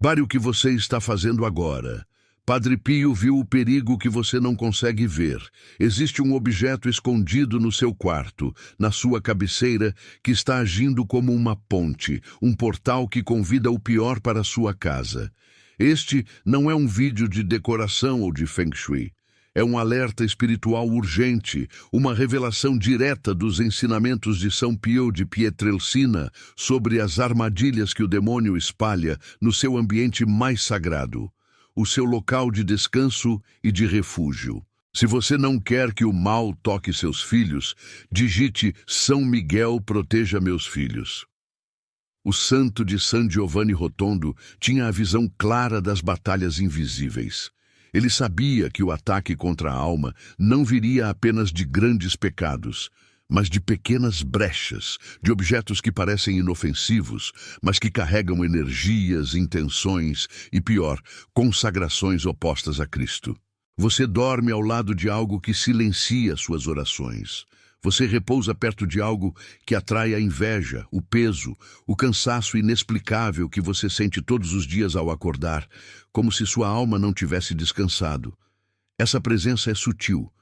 Pare o que você está fazendo agora. Padre Pio viu o perigo que você não consegue ver. Existe um objeto escondido no seu quarto, na sua cabeceira, que está agindo como uma ponte, um portal que convida o pior para a sua casa. Este não é um vídeo de decoração ou de Feng Shui. É um alerta espiritual urgente, uma revelação direta dos ensinamentos de São Pio de Pietrelcina sobre as armadilhas que o demônio espalha no seu ambiente mais sagrado, o seu local de descanso e de refúgio. Se você não quer que o mal toque seus filhos, digite São Miguel proteja meus filhos. O santo de San Giovanni Rotondo tinha a visão clara das batalhas invisíveis. Ele sabia que o ataque contra a alma não viria apenas de grandes pecados, mas de pequenas brechas, de objetos que parecem inofensivos, mas que carregam energias, intenções e, pior, consagrações opostas a Cristo. Você dorme ao lado de algo que silencia suas orações. Você repousa perto de algo que atrai a inveja, o peso, o cansaço inexplicável que você sente todos os dias ao acordar, como se sua alma não tivesse descansado. Essa presença é sutil,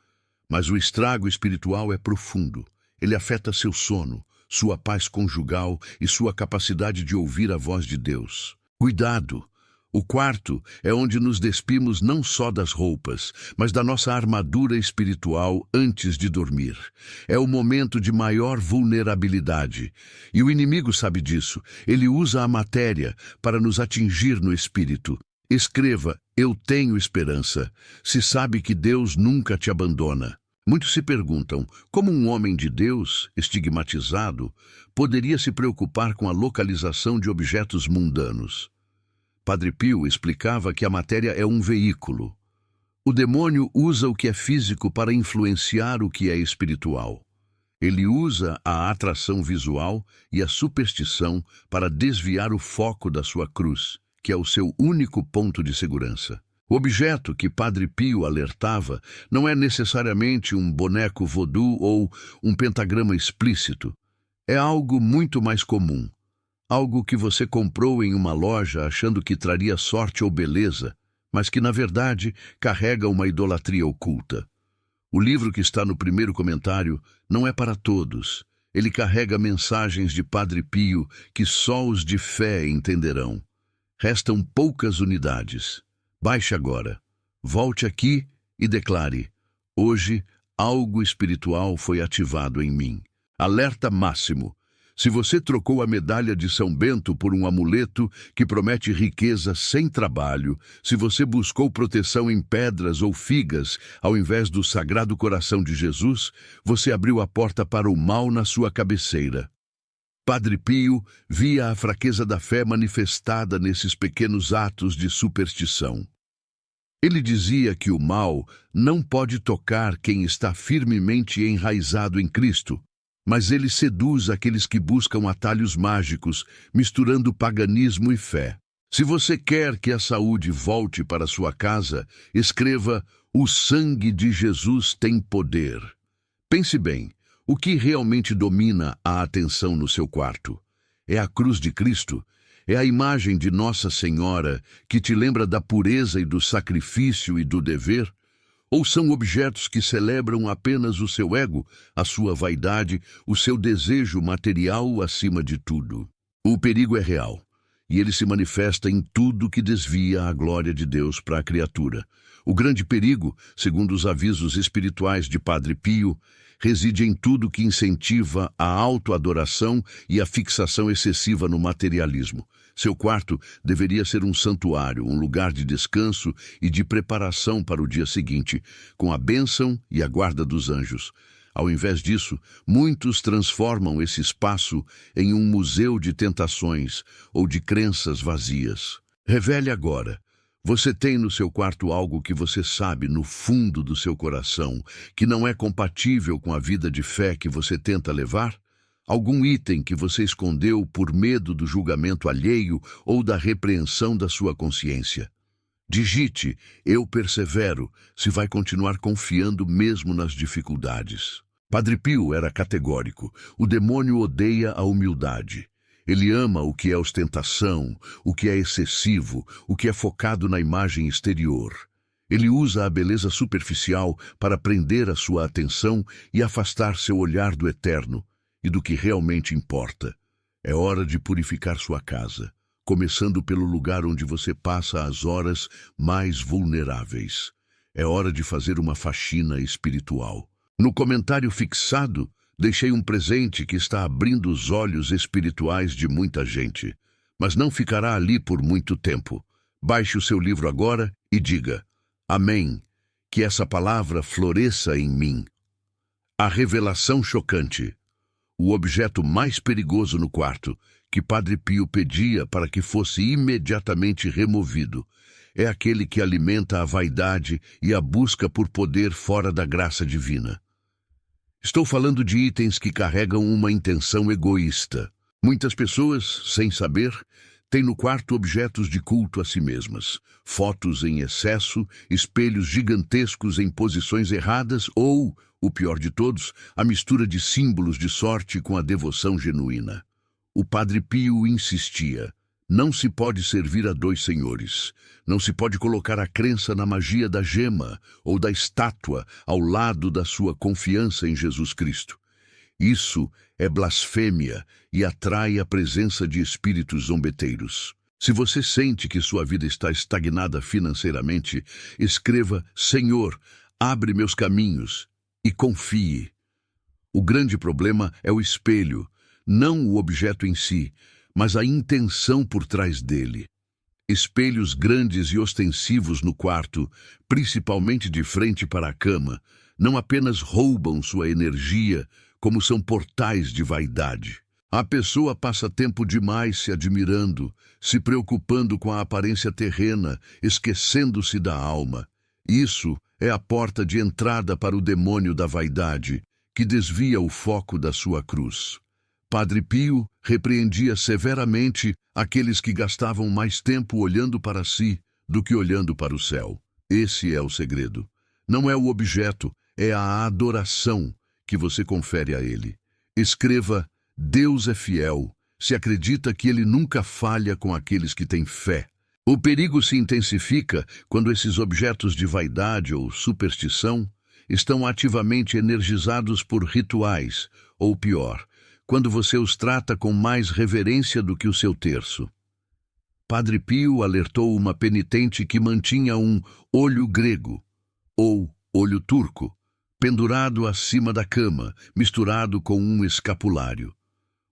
mas o estrago espiritual é profundo. Ele afeta seu sono, sua paz conjugal e sua capacidade de ouvir a voz de Deus. Cuidado! O quarto é onde nos despimos não só das roupas, mas da nossa armadura espiritual antes de dormir. É o momento de maior vulnerabilidade. E o inimigo sabe disso. Ele usa a matéria para nos atingir no espírito. Escreva, eu tenho esperança, se sabe que Deus nunca te abandona. Muitos se perguntam, como um homem de Deus, estigmatizado, poderia se preocupar com a localização de objetos mundanos? Padre Pio explicava que a matéria é um veículo. O demônio usa o que é físico para influenciar o que é espiritual. Ele usa a atração visual e a superstição para desviar o foco da sua cruz, que é o seu único ponto de segurança. O objeto que Padre Pio alertava não é necessariamente um boneco voodoo ou um pentagrama explícito. É algo muito mais comum. Algo que você comprou em uma loja achando que traria sorte ou beleza, mas que, na verdade, carrega uma idolatria oculta. O livro que está no primeiro comentário não é para todos. Ele carrega mensagens de Padre Pio que só os de fé entenderão. Restam poucas unidades. Baixe agora. Volte aqui e declare: hoje, algo espiritual foi ativado em mim. Alerta máximo. Se você trocou a medalha de São Bento por um amuleto que promete riqueza sem trabalho, se você buscou proteção em pedras ou figas ao invés do Sagrado Coração de Jesus, você abriu a porta para o mal na sua cabeceira. Padre Pio via a fraqueza da fé manifestada nesses pequenos atos de superstição. Ele dizia que o mal não pode tocar quem está firmemente enraizado em Cristo, mas ele seduz aqueles que buscam atalhos mágicos, misturando paganismo e fé. Se você quer que a saúde volte para sua casa, escreva: o sangue de Jesus tem poder. Pense bem, o que realmente domina a atenção no seu quarto? É a cruz de Cristo? É a imagem de Nossa Senhora que te lembra da pureza e do sacrifício e do dever? Ou são objetos que celebram apenas o seu ego, a sua vaidade, o seu desejo material acima de tudo? O perigo é real, e ele se manifesta em tudo que desvia a glória de Deus para a criatura. O grande perigo, segundo os avisos espirituais de Padre Pio, reside em tudo que incentiva a autoadoração e a fixação excessiva no materialismo. Seu quarto deveria ser um santuário, um lugar de descanso e de preparação para o dia seguinte, com a bênção e a guarda dos anjos. Ao invés disso, muitos transformam esse espaço em um museu de tentações ou de crenças vazias. Revele agora. Você tem no seu quarto algo que você sabe no fundo do seu coração que não é compatível com a vida de fé que você tenta levar? Algum item que você escondeu por medo do julgamento alheio ou da repreensão da sua consciência? Digite, eu persevero, se vai continuar confiando mesmo nas dificuldades. Padre Pio era categórico. O demônio odeia a humildade. Ele ama o que é ostentação, o que é excessivo, o que é focado na imagem exterior. Ele usa a beleza superficial para prender a sua atenção e afastar seu olhar do eterno e do que realmente importa. É hora de purificar sua casa, começando pelo lugar onde você passa as horas mais vulneráveis. É hora de fazer uma faxina espiritual. No comentário fixado, deixei um presente que está abrindo os olhos espirituais de muita gente, mas não ficará ali por muito tempo. Baixe o seu livro agora e diga: Amém, que essa palavra floresça em mim. A revelação chocante. O objeto mais perigoso no quarto, que Padre Pio pedia para que fosse imediatamente removido, é aquele que alimenta a vaidade e a busca por poder fora da graça divina. Estou falando de itens que carregam uma intenção egoísta. Muitas pessoas, sem saber, têm no quarto objetos de culto a si mesmas, fotos em excesso, espelhos gigantescos em posições erradas ou, o pior de todos, a mistura de símbolos de sorte com a devoção genuína. O Padre Pio insistia: não se pode servir a dois senhores. Não se pode colocar a crença na magia da gema ou da estátua ao lado da sua confiança em Jesus Cristo. Isso é blasfêmia e atrai a presença de espíritos zombeteiros. Se você sente que sua vida está estagnada financeiramente, escreva: Senhor, abre meus caminhos e confie. O grande problema é o espelho, não o objeto em si, mas a intenção por trás dele. Espelhos grandes e ostensivos no quarto, principalmente de frente para a cama, não apenas roubam sua energia, como são portais de vaidade. A pessoa passa tempo demais se admirando, se preocupando com a aparência terrena, esquecendo-se da alma. Isso é a porta de entrada para o demônio da vaidade, que desvia o foco da sua cruz. Padre Pio repreendia severamente aqueles que gastavam mais tempo olhando para si do que olhando para o céu. Esse é o segredo. Não é o objeto, é a adoração que você confere a ele. Escreva: Deus é fiel, se acredita que ele nunca falha com aqueles que têm fé. O perigo se intensifica quando esses objetos de vaidade ou superstição estão ativamente energizados por rituais, ou pior, quando você os trata com mais reverência do que o seu terço. Padre Pio alertou uma penitente que mantinha um olho grego, ou olho turco, pendurado acima da cama, misturado com um escapulário.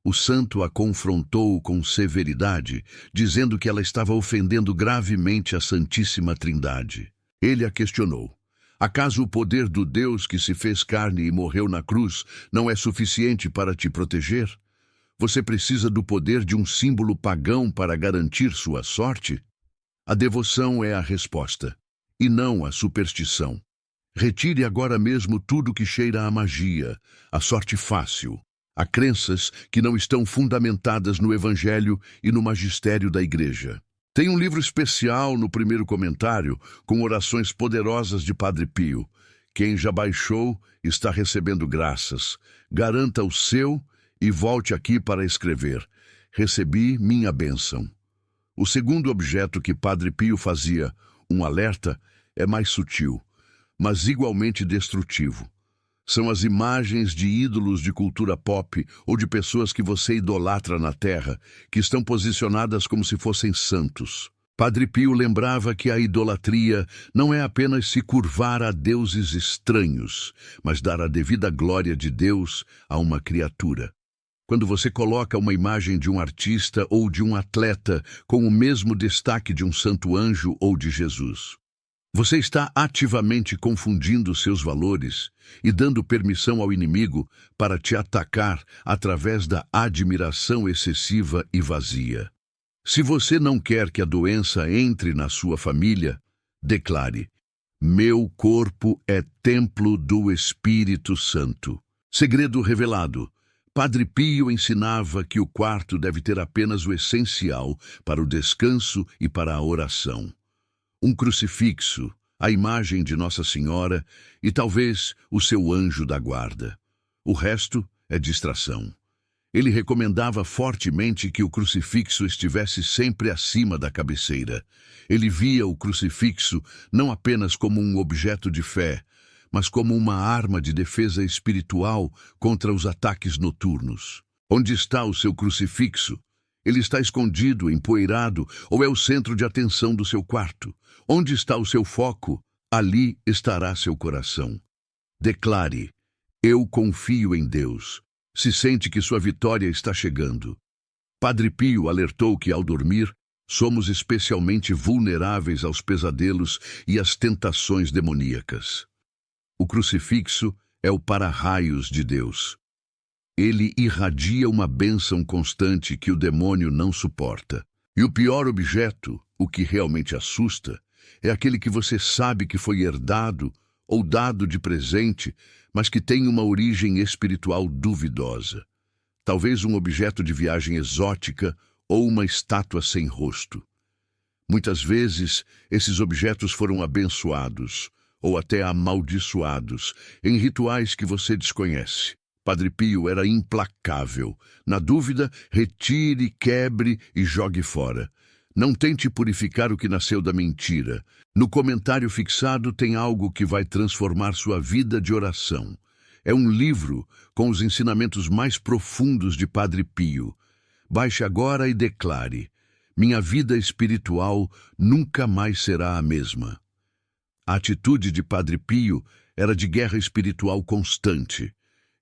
O santo a confrontou com severidade, dizendo que ela estava ofendendo gravemente a Santíssima Trindade. Ele a questionou: acaso o poder do Deus que se fez carne e morreu na cruz não é suficiente para te proteger? Você precisa do poder de um símbolo pagão para garantir sua sorte? A devoção é a resposta, e não a superstição. Retire agora mesmo tudo que cheira a magia, a sorte fácil, a crenças que não estão fundamentadas no Evangelho e no magistério da Igreja. Tem um livro especial no primeiro comentário com orações poderosas de Padre Pio. Quem já baixou está recebendo graças. Garanta o seu e volte aqui para escrever: recebi minha bênção. O segundo objeto que Padre Pio fazia, um alerta, é mais sutil, mas igualmente destrutivo. São as imagens de ídolos de cultura pop ou de pessoas que você idolatra na terra, que estão posicionadas como se fossem santos. Padre Pio lembrava que a idolatria não é apenas se curvar a deuses estranhos, mas dar a devida glória de Deus a uma criatura. Quando você coloca uma imagem de um artista ou de um atleta com o mesmo destaque de um santo anjo ou de Jesus, você está ativamente confundindo seus valores e dando permissão ao inimigo para te atacar através da admiração excessiva e vazia. Se você não quer que a doença entre na sua família, declare: meu corpo é templo do Espírito Santo. Segredo revelado. Padre Pio ensinava que o quarto deve ter apenas o essencial para o descanso e para a oração. Um crucifixo, a imagem de Nossa Senhora e talvez o seu anjo da guarda. O resto é distração. Ele recomendava fortemente que o crucifixo estivesse sempre acima da cabeceira. Ele via o crucifixo não apenas como um objeto de fé, mas como uma arma de defesa espiritual contra os ataques noturnos. Onde está o seu crucifixo? Ele está escondido, empoeirado, ou é o centro de atenção do seu quarto? Onde está o seu foco? Ali estará seu coração. Declare: eu confio em Deus. Se sente que sua vitória está chegando. Padre Pio alertou que, ao dormir, somos especialmente vulneráveis aos pesadelos e às tentações demoníacas. O crucifixo é o para-raios de Deus. Ele irradia uma bênção constante que o demônio não suporta. E o pior objeto, o que realmente assusta, é aquele que você sabe que foi herdado ou dado de presente, mas que tem uma origem espiritual duvidosa. Talvez um objeto de viagem exótica ou uma estátua sem rosto. Muitas vezes, esses objetos foram abençoados ou até amaldiçoados em rituais que você desconhece. Padre Pio era implacável. Na dúvida, retire, quebre e jogue fora. Não tente purificar o que nasceu da mentira. No comentário fixado tem algo que vai transformar sua vida de oração. É um livro com os ensinamentos mais profundos de Padre Pio. Baixe agora e declare: minha vida espiritual nunca mais será a mesma. A atitude de Padre Pio era de guerra espiritual constante.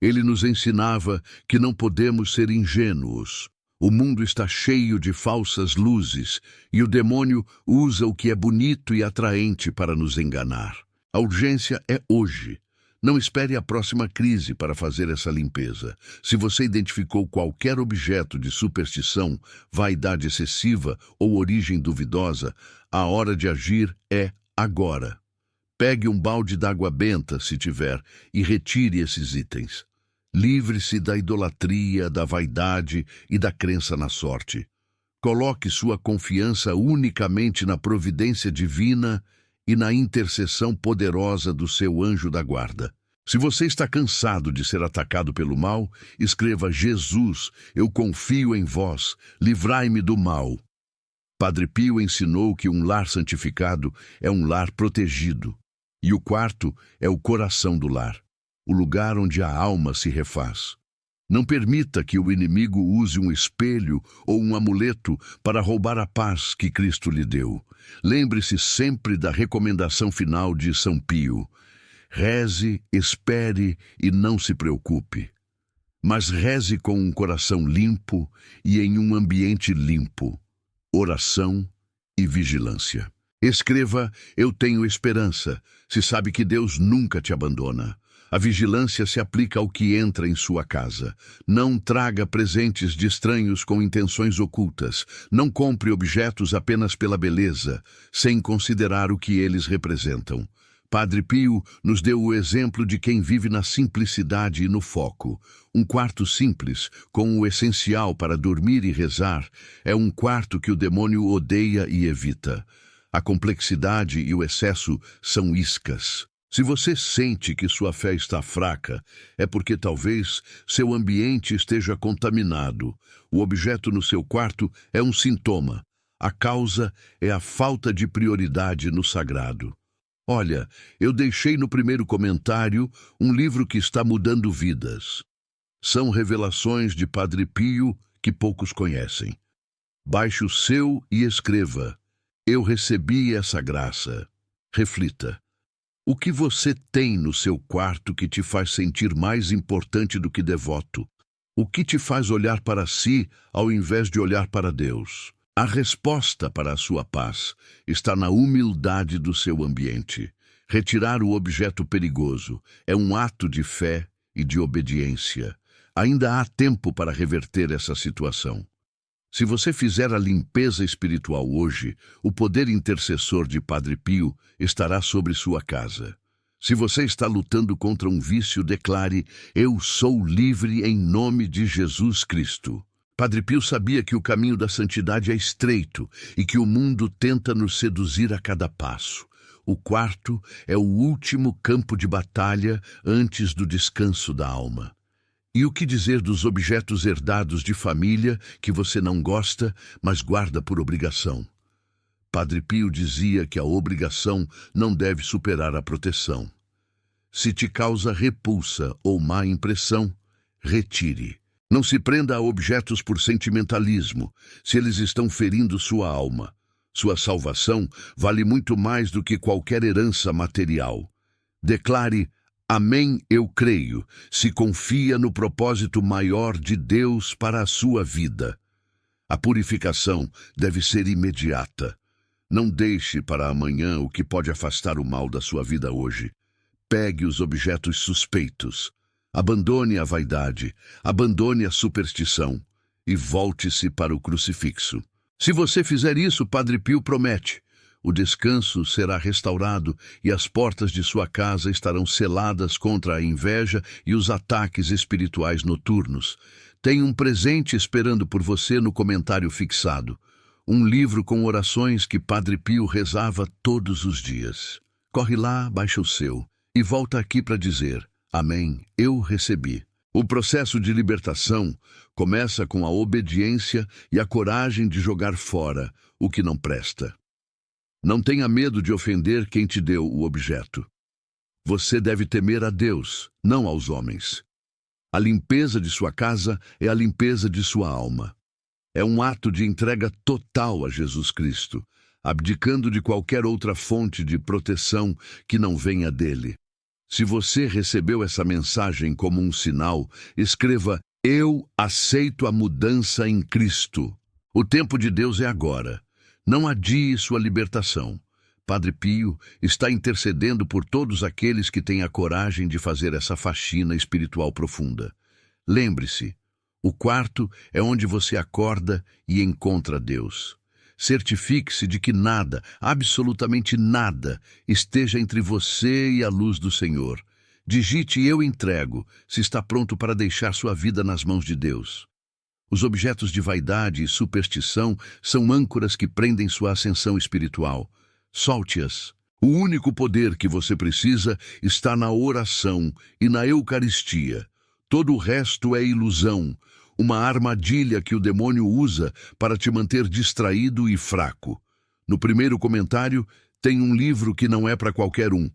Ele nos ensinava que não podemos ser ingênuos. O mundo está cheio de falsas luzes e o demônio usa o que é bonito e atraente para nos enganar. A urgência é hoje. Não espere a próxima crise para fazer essa limpeza. Se você identificou qualquer objeto de superstição, vaidade excessiva ou origem duvidosa, a hora de agir é agora. Pegue um balde d'água benta, se tiver, e retire esses itens. Livre-se da idolatria, da vaidade e da crença na sorte. Coloque sua confiança unicamente na providência divina e na intercessão poderosa do seu anjo da guarda. Se você está cansado de ser atacado pelo mal, escreva: Jesus, eu confio em vós, livrai-me do mal. Padre Pio ensinou que um lar santificado é um lar protegido, e o quarto é o coração do lar, o lugar onde a alma se refaz. Não permita que o inimigo use um espelho ou um amuleto para roubar a paz que Cristo lhe deu. Lembre-se sempre da recomendação final de São Pio: reze, espere e não se preocupe. Mas reze com um coração limpo e em um ambiente limpo. Oração e vigilância. Escreva: eu tenho esperança, se sabe que Deus nunca te abandona. A vigilância se aplica ao que entra em sua casa. Não traga presentes de estranhos com intenções ocultas. Não compre objetos apenas pela beleza, sem considerar o que eles representam. Padre Pio nos deu o exemplo de quem vive na simplicidade e no foco. Um quarto simples, com o essencial para dormir e rezar, é um quarto que o demônio odeia e evita. A complexidade e o excesso são iscas. Se você sente que sua fé está fraca, é porque talvez seu ambiente esteja contaminado. O objeto no seu quarto é um sintoma. A causa é a falta de prioridade no sagrado. Olha, eu deixei no primeiro comentário um livro que está mudando vidas. São revelações de Padre Pio que poucos conhecem. Baixe o seu e escreva: eu recebi essa graça. Reflita. O que você tem no seu quarto que te faz sentir mais importante do que devoto? O que te faz olhar para si ao invés de olhar para Deus? A resposta para a sua paz está na humildade do seu ambiente. Retirar o objeto perigoso é um ato de fé e de obediência. Ainda há tempo para reverter essa situação. Se você fizer a limpeza espiritual hoje, o poder intercessor de Padre Pio estará sobre sua casa. Se você está lutando contra um vício, declare: eu sou livre em nome de Jesus Cristo. Padre Pio sabia que o caminho da santidade é estreito e que o mundo tenta nos seduzir a cada passo. O quarto é o último campo de batalha antes do descanso da alma. E o que dizer dos objetos herdados de família que você não gosta, mas guarda por obrigação? Padre Pio dizia que a obrigação não deve superar a proteção. Se te causa repulsa ou má impressão, retire. Não se prenda a objetos por sentimentalismo, se eles estão ferindo sua alma. Sua salvação vale muito mais do que qualquer herança material. Declare: Amém, eu creio, se confia no propósito maior de Deus para a sua vida. A purificação deve ser imediata. Não deixe para amanhã o que pode afastar o mal da sua vida hoje. Pegue os objetos suspeitos. Abandone a vaidade, abandone a superstição e volte-se para o crucifixo. Se você fizer isso, Padre Pio promete: o descanso será restaurado e as portas de sua casa estarão seladas contra a inveja e os ataques espirituais noturnos. Tem um presente esperando por você no comentário fixado. Um livro com orações que Padre Pio rezava todos os dias. Corre lá, baixa o seu e volta aqui para dizer: Amém, eu recebi. O processo de libertação começa com a obediência e a coragem de jogar fora o que não presta. Não tenha medo de ofender quem te deu o objeto. Você deve temer a Deus, não aos homens. A limpeza de sua casa é a limpeza de sua alma. É um ato de entrega total a Jesus Cristo, abdicando de qualquer outra fonte de proteção que não venha dele. Se você recebeu essa mensagem como um sinal, escreva: Eu aceito a mudança em Cristo. O tempo de Deus é agora. Não adie sua libertação. Padre Pio está intercedendo por todos aqueles que têm a coragem de fazer essa faxina espiritual profunda. Lembre-se, o quarto é onde você acorda e encontra Deus. Certifique-se de que nada, absolutamente nada, esteja entre você e a luz do Senhor. Digite: Eu entrego, se está pronto para deixar sua vida nas mãos de Deus. Os objetos de vaidade e superstição são âncoras que prendem sua ascensão espiritual. Solte-as. O único poder que você precisa está na oração e na Eucaristia. Todo o resto é ilusão, uma armadilha que o demônio usa para te manter distraído e fraco. No primeiro comentário, tem um livro que não é para qualquer um.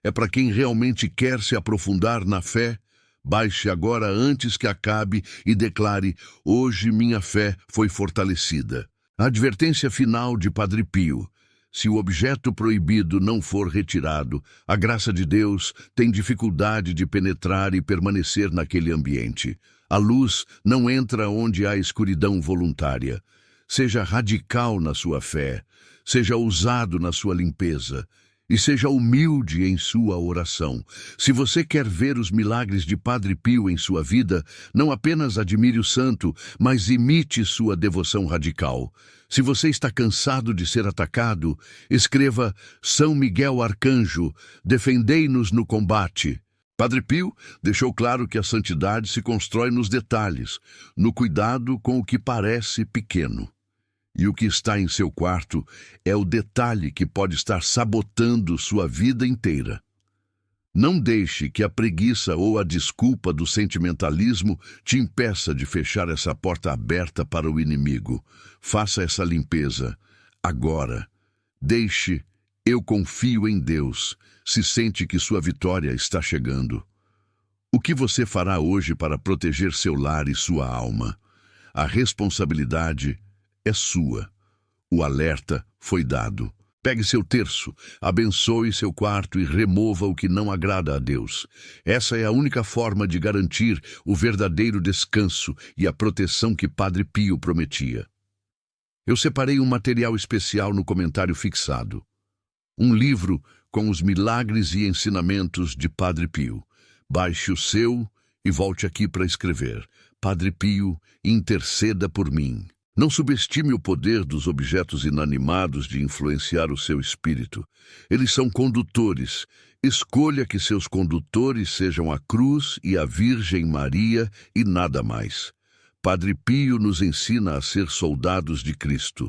É para quem realmente quer se aprofundar na fé. Baixe agora antes que acabe e declare: Hoje minha fé foi fortalecida. A advertência final de Padre Pio: se o objeto proibido não for retirado, a graça de Deus tem dificuldade de penetrar e permanecer naquele ambiente. A luz não entra onde há escuridão voluntária. Seja radical na sua fé, seja ousado na sua limpeza e seja humilde em sua oração. Se você quer ver os milagres de Padre Pio em sua vida, não apenas admire o santo, mas imite sua devoção radical. Se você está cansado de ser atacado, escreva: São Miguel Arcanjo, defendei-nos no combate. Padre Pio deixou claro que a santidade se constrói nos detalhes, no cuidado com o que parece pequeno. E o que está em seu quarto é o detalhe que pode estar sabotando sua vida inteira. Não deixe que a preguiça ou a desculpa do sentimentalismo te impeça de fechar essa porta aberta para o inimigo. Faça essa limpeza agora. Deixe: Eu confio em Deus, se sente que sua vitória está chegando. O que você fará hoje para proteger seu lar e sua alma? A responsabilidade é sua. O alerta foi dado. Pegue seu terço, abençoe seu quarto e remova o que não agrada a Deus. Essa é a única forma de garantir o verdadeiro descanso e a proteção que Padre Pio prometia. Eu separei um material especial no comentário fixado. Um livro com os milagres e ensinamentos de Padre Pio. Baixe o seu e volte aqui para escrever: Padre Pio, interceda por mim. Não subestime o poder dos objetos inanimados de influenciar o seu espírito. Eles são condutores. Escolha que seus condutores sejam a cruz e a Virgem Maria e nada mais. Padre Pio nos ensina a ser soldados de Cristo.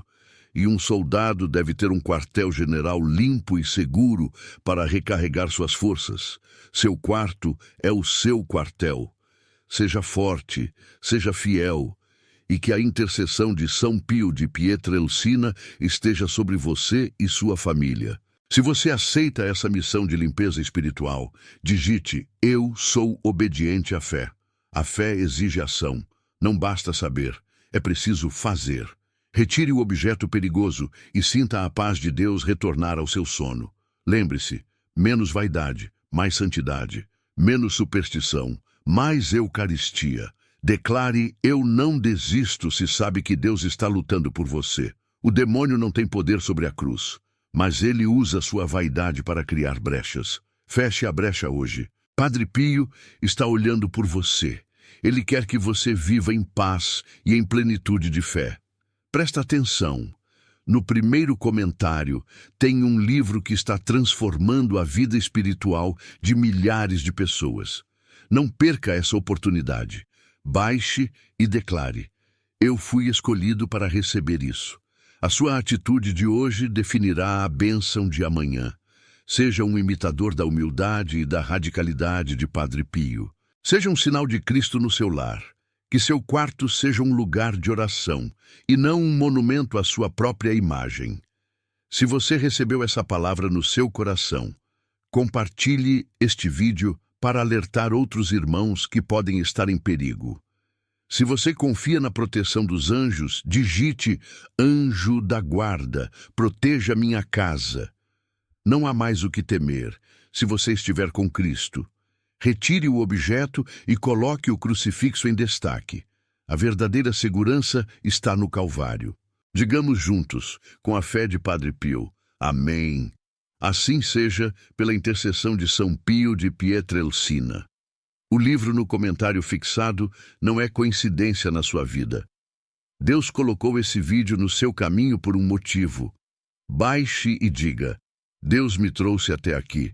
E um soldado deve ter um quartel-general limpo e seguro para recarregar suas forças. Seu quarto é o seu quartel. seja forte, seja fiel, e que a intercessão de São Pio de Pietrelcina esteja sobre você e sua família. Se você aceita essa missão de limpeza espiritual, digite: eu sou obediente à fé. A fé exige ação. Não basta saber, é preciso fazer. Retire o objeto perigoso e sinta a paz de Deus retornar ao seu sono. Lembre-se, menos vaidade, mais santidade, menos superstição, mais eucaristia. Declare: eu não desisto se sabe que Deus está lutando por você. O demônio não tem poder sobre a cruz, mas ele usa sua vaidade para criar brechas. Feche a brecha hoje. Padre Pio está olhando por você. Ele quer que você viva em paz e em plenitude de fé. Presta atenção. No primeiro comentário, tem um livro que está transformando a vida espiritual de milhares de pessoas. Não perca essa oportunidade. Baixe e declare: eu fui escolhido para receber isso. A sua atitude de hoje definirá a bênção de amanhã. Seja um imitador da humildade e da radicalidade de Padre Pio. Seja um sinal de Cristo no seu lar. Que seu quarto seja um lugar de oração e não um monumento à sua própria imagem. Se você recebeu essa palavra no seu coração, compartilhe este vídeo para alertar outros irmãos que podem estar em perigo. Se você confia na proteção dos anjos, digite: anjo da guarda, proteja minha casa. Não há mais o que temer se você estiver com Cristo. Retire o objeto e coloque o crucifixo em destaque. A verdadeira segurança está no Calvário. Digamos juntos, com a fé de Padre Pio: amém. Assim seja, pela intercessão de São Pio de Pietrelcina. O livro no comentário fixado não é coincidência na sua vida. Deus colocou esse vídeo no seu caminho por um motivo. Baixe e diga: Deus me trouxe até aqui.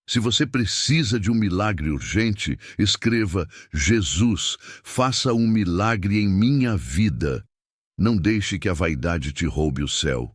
Se você precisa de um milagre urgente, escreva: Jesus, faça um milagre em minha vida. Não deixe que a vaidade te roube o céu.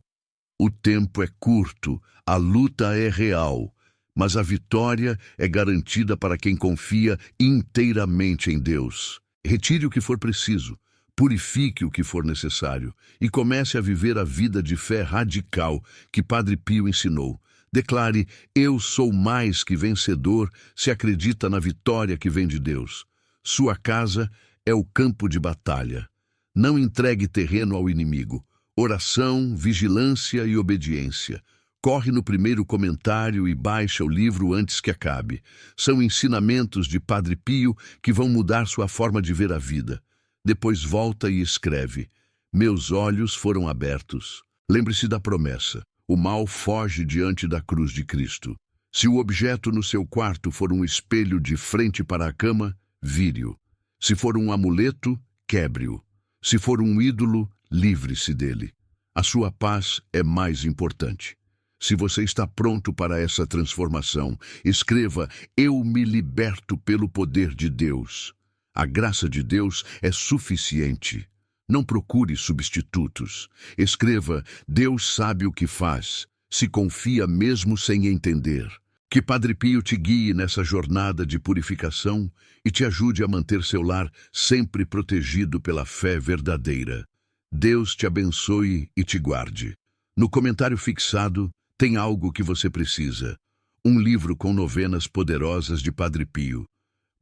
O tempo é curto, a luta é real, mas a vitória é garantida para quem confia inteiramente em Deus. Retire o que for preciso, purifique o que for necessário e comece a viver a vida de fé radical que Padre Pio ensinou. Declare: eu sou mais que vencedor, se acredita na vitória que vem de Deus. Sua casa é o campo de batalha. Não entregue terreno ao inimigo. Oração, vigilância e obediência. Corre no primeiro comentário e baixa o livro antes que acabe. São ensinamentos de Padre Pio que vão mudar sua forma de ver a vida. Depois volta e escreve: meus olhos foram abertos. Lembre-se da promessa. O mal foge diante da cruz de Cristo. Se o objeto no seu quarto for um espelho de frente para a cama, vire-o. Se for um amuleto, quebre-o. Se for um ídolo, livre-se dele. A sua paz é mais importante. Se você está pronto para essa transformação, escreva: eu me liberto pelo poder de Deus. A graça de Deus é suficiente. Não procure substitutos. Escreva: Deus sabe o que faz. Se confia mesmo sem entender. Que Padre Pio te guie nessa jornada de purificação e te ajude a manter seu lar sempre protegido pela fé verdadeira. Deus te abençoe e te guarde. No comentário fixado tem algo que você precisa. Um livro com novenas poderosas de Padre Pio.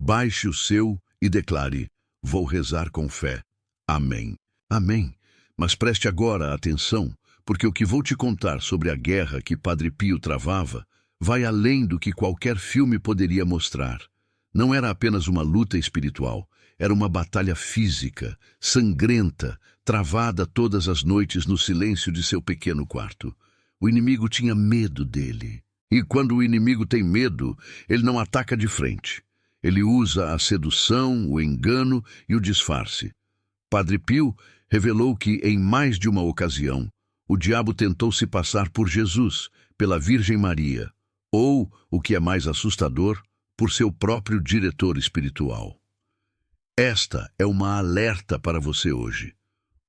Baixe o seu e declare: vou rezar com fé. Amém. Amém. Mas preste agora atenção, porque o que vou te contar sobre a guerra que Padre Pio travava vai além do que qualquer filme poderia mostrar. Não era apenas uma luta espiritual, era uma batalha física, sangrenta, travada todas as noites no silêncio de seu pequeno quarto. O inimigo tinha medo dele. E quando o inimigo tem medo, ele não ataca de frente. Ele usa a sedução, o engano e o disfarce. Padre Pio revelou que, em mais de uma ocasião, o diabo tentou se passar por Jesus, pela Virgem Maria, ou, o que é mais assustador, por seu próprio diretor espiritual. Esta é uma alerta para você hoje.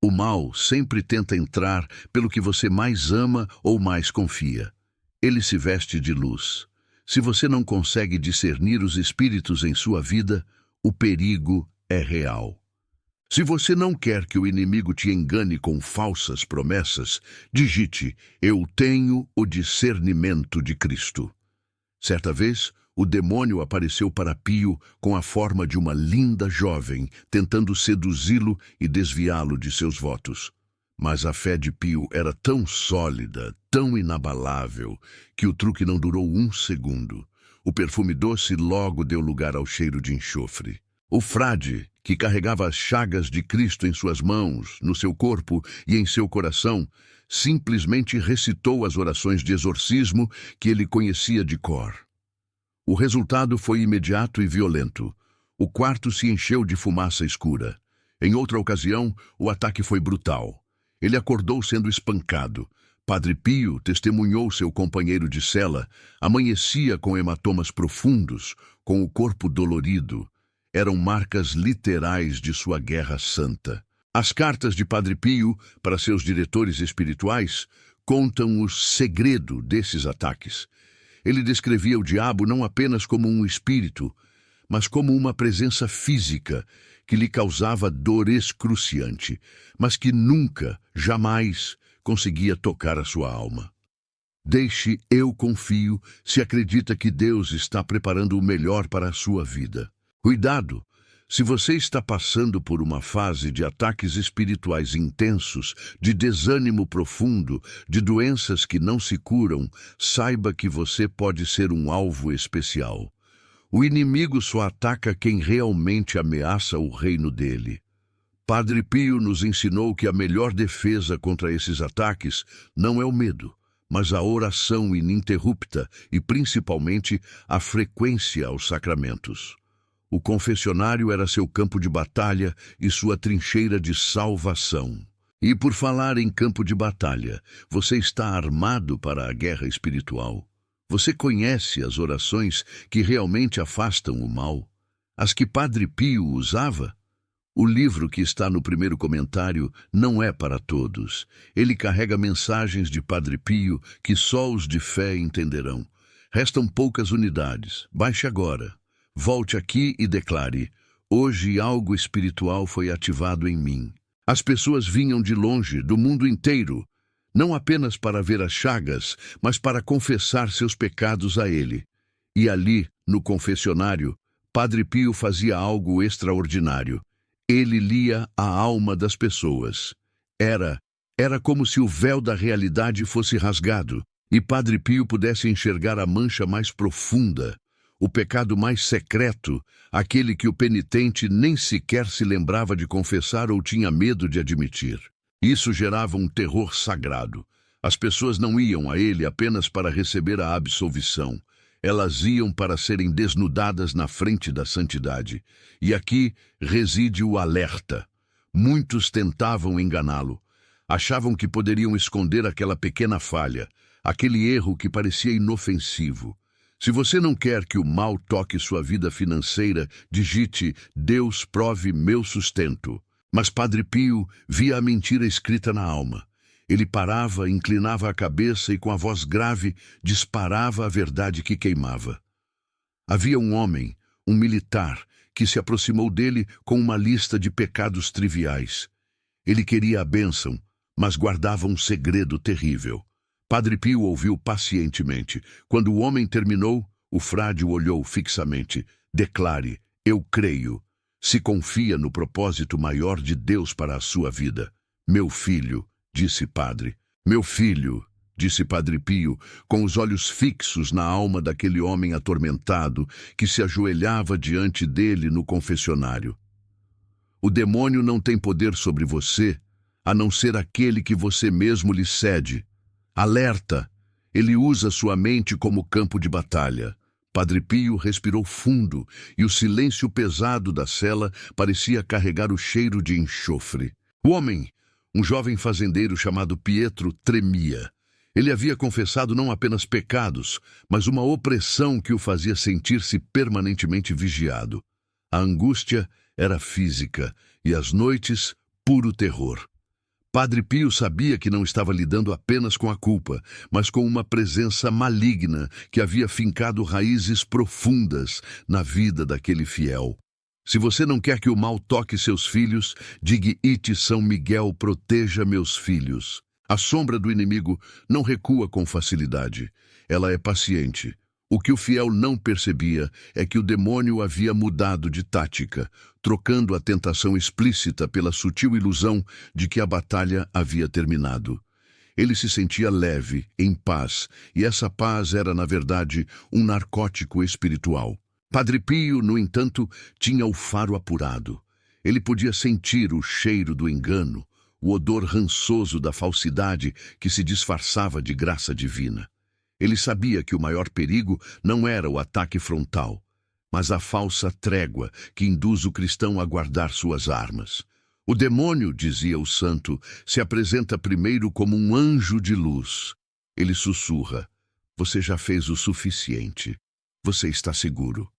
O mal sempre tenta entrar pelo que você mais ama ou mais confia. Ele se veste de luz. Se você não consegue discernir os espíritos em sua vida, o perigo é real. Se você não quer que o inimigo te engane com falsas promessas, digite: Eu tenho o discernimento de Cristo. Certa vez, o demônio apareceu para Pio com a forma de uma linda jovem, tentando seduzi-lo e desviá-lo de seus votos. Mas a fé de Pio era tão sólida, tão inabalável, que o truque não durou um segundo. O perfume doce logo deu lugar ao cheiro de enxofre. O frade, que carregava as chagas de Cristo em suas mãos, no seu corpo e em seu coração, simplesmente recitou as orações de exorcismo que ele conhecia de cor. O resultado foi imediato e violento. O quarto se encheu de fumaça escura. Em outra ocasião, o ataque foi brutal. Ele acordou sendo espancado. Padre Pio testemunhou seu companheiro de cela. Amanhecia com hematomas profundos, com o corpo dolorido. Eram marcas literais de sua guerra santa. As cartas de Padre Pio para seus diretores espirituais contam o segredo desses ataques. Ele descrevia o diabo não apenas como um espírito, mas como uma presença física que lhe causava dor excruciante, mas que nunca, jamais, conseguia tocar a sua alma. Deixe eu confio se acredita que Deus está preparando o melhor para a sua vida. Cuidado! Se você está passando por uma fase de ataques espirituais intensos, de desânimo profundo, de doenças que não se curam, saiba que você pode ser um alvo especial. O inimigo só ataca quem realmente ameaça o reino dele. Padre Pio nos ensinou que a melhor defesa contra esses ataques não é o medo, mas a oração ininterrupta e, principalmente, a frequência aos sacramentos. O confessionário era seu campo de batalha e sua trincheira de salvação. E por falar em campo de batalha, você está armado para a guerra espiritual? Você conhece as orações que realmente afastam o mal? As que Padre Pio usava? O livro que está no primeiro comentário não é para todos. Ele carrega mensagens de Padre Pio que só os de fé entenderão. Restam poucas unidades. Baixe agora. Volte aqui e declare: hoje algo espiritual foi ativado em mim. As pessoas vinham de longe, do mundo inteiro, não apenas para ver as chagas, mas para confessar seus pecados a ele. E ali, no confessionário, Padre Pio fazia algo extraordinário. Ele lia a alma das pessoas. Era como se o véu da realidade fosse rasgado, e Padre Pio pudesse enxergar a mancha mais profunda, o pecado mais secreto, aquele que o penitente nem sequer se lembrava de confessar ou tinha medo de admitir. Isso gerava um terror sagrado. As pessoas não iam a ele apenas para receber a absolvição. Elas iam para serem desnudadas na frente da santidade. E aqui reside o alerta. Muitos tentavam enganá-lo. Achavam que poderiam esconder aquela pequena falha, aquele erro que parecia inofensivo. Se você não quer que o mal toque sua vida financeira, digite: Deus prove meu sustento. Mas Padre Pio via a mentira escrita na alma. Ele parava, inclinava a cabeça e com a voz grave disparava a verdade que queimava. Havia um homem, um militar, que se aproximou dele com uma lista de pecados triviais. Ele queria a bênção, mas guardava um segredo terrível. Padre Pio ouviu pacientemente. Quando o homem terminou, o frade o olhou fixamente. Declare: eu creio. Se confia no propósito maior de Deus para a sua vida. Meu filho, disse Padre. Meu filho, disse Padre Pio, com os olhos fixos na alma daquele homem atormentado que se ajoelhava diante dele no confessionário. O demônio não tem poder sobre você, a não ser aquele que você mesmo lhe cede. Alerta! Ele usa sua mente como campo de batalha. Padre Pio respirou fundo e o silêncio pesado da cela parecia carregar o cheiro de enxofre. O homem, um jovem fazendeiro chamado Pietro, tremia. Ele havia confessado não apenas pecados, mas uma opressão que o fazia sentir-se permanentemente vigiado. A angústia era física e as noites, puro terror. Padre Pio sabia que não estava lidando apenas com a culpa, mas com uma presença maligna que havia fincado raízes profundas na vida daquele fiel. Se você não quer que o mal toque seus filhos, diga: Ite São Miguel, proteja meus filhos. A sombra do inimigo não recua com facilidade. Ela é paciente. O que o fiel não percebia é que o demônio havia mudado de tática, trocando a tentação explícita pela sutil ilusão de que a batalha havia terminado. Ele se sentia leve, em paz, e essa paz era, na verdade, um narcótico espiritual. Padre Pio, no entanto, tinha o faro apurado. Ele podia sentir o cheiro do engano, o odor rançoso da falsidade que se disfarçava de graça divina. Ele sabia que o maior perigo não era o ataque frontal, mas a falsa trégua que induz o cristão a guardar suas armas. O demônio, dizia o santo, se apresenta primeiro como um anjo de luz. Ele sussurra: você já fez o suficiente. Você está seguro.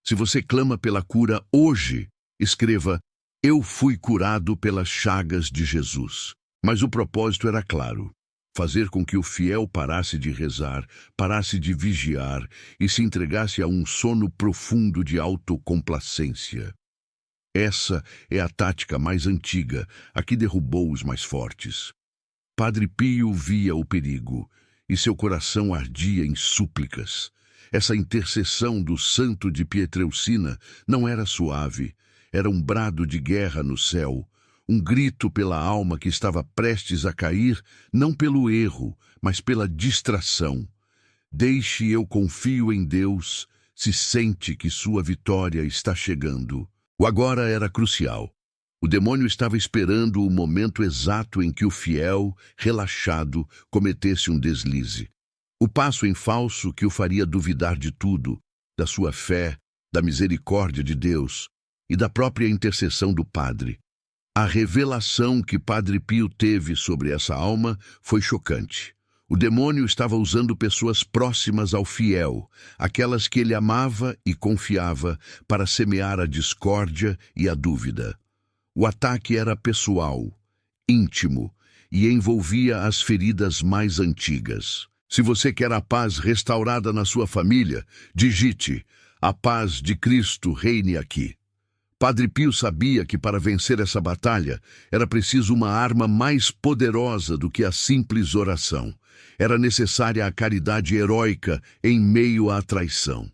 Se você clama pela cura hoje, escreva: eu fui curado pelas chagas de Jesus. Mas o propósito era claro: fazer com que o fiel parasse de rezar, parasse de vigiar e se entregasse a um sono profundo de autocomplacência. Essa é a tática mais antiga, a que derrubou os mais fortes. Padre Pio via o perigo e seu coração ardia em súplicas. Essa intercessão do santo de Pietrelcina não era suave, era um brado de guerra no céu, um grito pela alma que estava prestes a cair, não pelo erro, mas pela distração. Deixe eu confio em Deus, se sente que sua vitória está chegando. O agora era crucial. O demônio estava esperando o momento exato em que o fiel, relaxado, cometesse um deslize. O passo em falso que o faria duvidar de tudo, da sua fé, da misericórdia de Deus e da própria intercessão do Padre. A revelação que Padre Pio teve sobre essa alma foi chocante. O demônio estava usando pessoas próximas ao fiel, aquelas que ele amava e confiava, para semear a discórdia e a dúvida. O ataque era pessoal, íntimo, e envolvia as feridas mais antigas. Se você quer a paz restaurada na sua família, digite: a paz de Cristo reine aqui. Padre Pio sabia que para vencer essa batalha era preciso uma arma mais poderosa do que a simples oração. Era necessária a caridade heróica em meio à traição.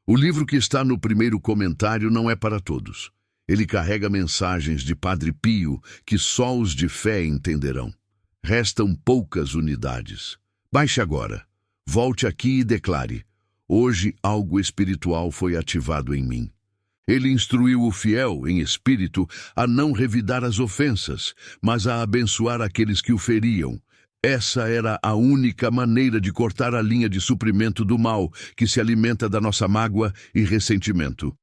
O livro que está no primeiro comentário não é para todos. Ele carrega mensagens de Padre Pio que só os de fé entenderão. Restam poucas unidades. Baixe agora, volte aqui e declare: hoje algo espiritual foi ativado em mim. Ele instruiu o fiel, em espírito, a não revidar as ofensas, mas a abençoar aqueles que o feriam. Essa era a única maneira de cortar a linha de suprimento do mal que se alimenta da nossa mágoa e ressentimento.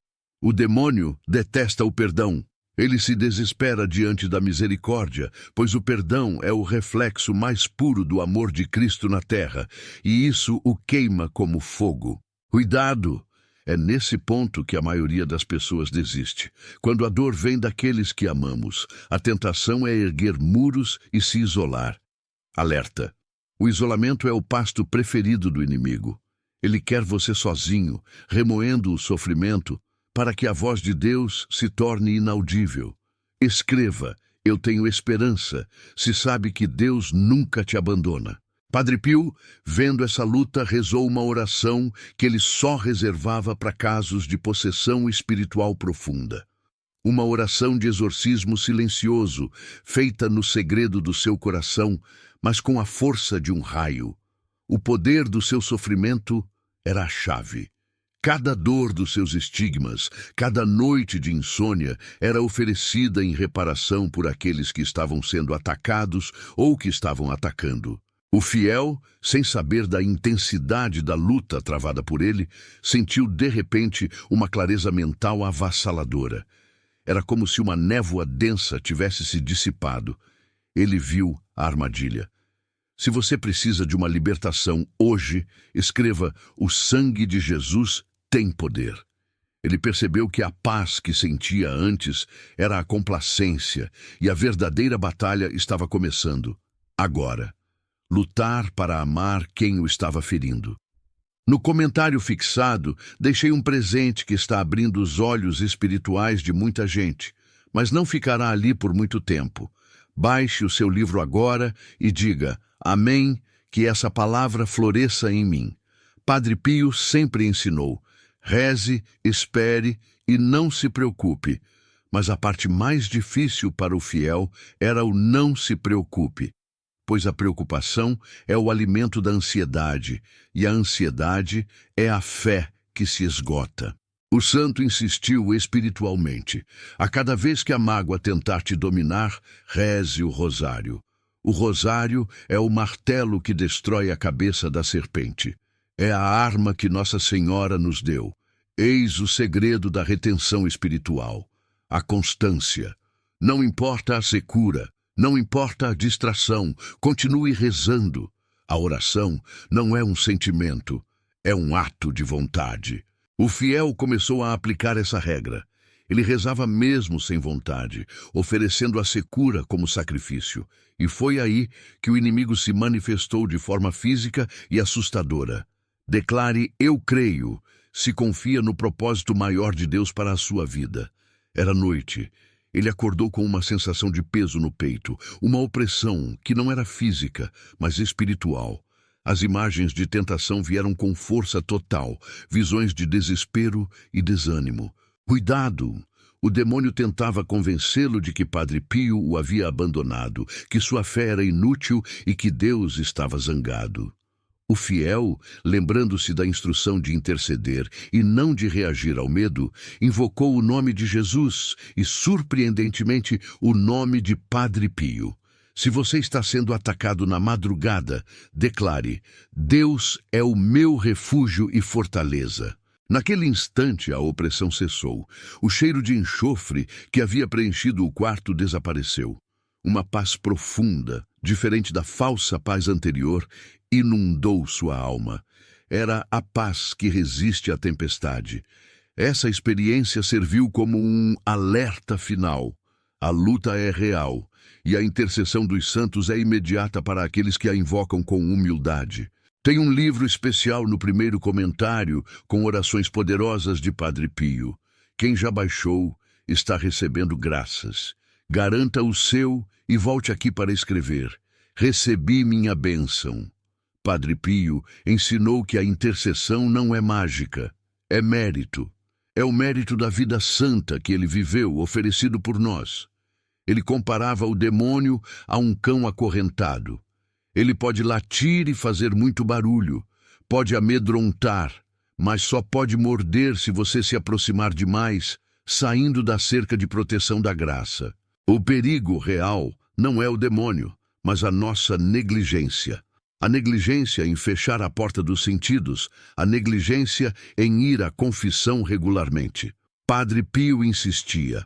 O demônio detesta o perdão. Ele se desespera diante da misericórdia, pois o perdão é o reflexo mais puro do amor de Cristo na terra, e isso o queima como fogo. Cuidado! É nesse ponto que a maioria das pessoas desiste. Quando a dor vem daqueles que amamos, a tentação é erguer muros e se isolar. Alerta! O isolamento é o pasto preferido do inimigo. Ele quer você sozinho, remoendo o sofrimento, para que a voz de Deus se torne inaudível. Escreva: eu tenho esperança, se sabe que Deus nunca te abandona. Padre Pio, vendo essa luta, rezou uma oração que ele só reservava para casos de possessão espiritual profunda. Uma oração de exorcismo silencioso, feita no segredo do seu coração, mas com a força de um raio. O poder do seu sofrimento era a chave. Cada dor dos seus estigmas, cada noite de insônia era oferecida em reparação por aqueles que estavam sendo atacados ou que estavam atacando. O fiel, sem saber da intensidade da luta travada por ele, sentiu de repente uma clareza mental avassaladora. Era como se uma névoa densa tivesse se dissipado. Ele viu a armadilha. Se você precisa de uma libertação hoje, escreva: o sangue de Jesus tem poder. Ele percebeu que a paz que sentia antes era a complacência e a verdadeira batalha estava começando. Agora. Lutar para amar quem o estava ferindo. No comentário fixado, deixei um presente que está abrindo os olhos espirituais de muita gente, mas não ficará ali por muito tempo. Baixe o seu livro agora e diga: Amém, que essa palavra floresça em mim. Padre Pio sempre ensinou: reze, espere e não se preocupe. Mas a parte mais difícil para o fiel era o não se preocupe, pois a preocupação é o alimento da ansiedade, e a ansiedade é a fé que se esgota. O santo insistiu espiritualmente: a cada vez que a mágoa tentar te dominar, reze o rosário. O rosário é o martelo que destrói a cabeça da serpente. É a arma que Nossa Senhora nos deu. Eis o segredo da retenção espiritual: a constância. Não importa a secura, não importa a distração, continue rezando. A oração não é um sentimento, é um ato de vontade. O fiel começou a aplicar essa regra. Ele rezava mesmo sem vontade, oferecendo a secura como sacrifício. E foi aí que o inimigo se manifestou de forma física e assustadora. Declare: eu creio, se confia no propósito maior de Deus para a sua vida. Era noite. Ele acordou com uma sensação de peso no peito, uma opressão que não era física, mas espiritual. As imagens de tentação vieram com força total, visões de desespero e desânimo. Cuidado! O demônio tentava convencê-lo de que Padre Pio o havia abandonado, que sua fé era inútil e que Deus estava zangado. O fiel, lembrando-se da instrução de interceder e não de reagir ao medo, invocou o nome de Jesus e, surpreendentemente, o nome de Padre Pio. Se você está sendo atacado na madrugada, declare: Deus é o meu refúgio e fortaleza. Naquele instante, a opressão cessou. O cheiro de enxofre que havia preenchido o quarto desapareceu. Uma paz profunda, diferente da falsa paz anterior, inundou sua alma. Era a paz que resiste à tempestade. Essa experiência serviu como um alerta final. A luta é real, e a intercessão dos santos é imediata para aqueles que a invocam com humildade. Tem um livro especial no primeiro comentário com orações poderosas de Padre Pio. Quem já baixou está recebendo graças. Garanta o seu e volte aqui para escrever: recebi minha bênção. Padre Pio ensinou que a intercessão não é mágica, é mérito. É o mérito da vida santa que ele viveu, oferecido por nós. Ele comparava o demônio a um cão acorrentado. Ele pode latir e fazer muito barulho, pode amedrontar, mas só pode morder se você se aproximar demais, saindo da cerca de proteção da graça. O perigo real não é o demônio, mas a nossa negligência. A negligência em fechar a porta dos sentidos, a negligência em ir à confissão regularmente. Padre Pio insistia: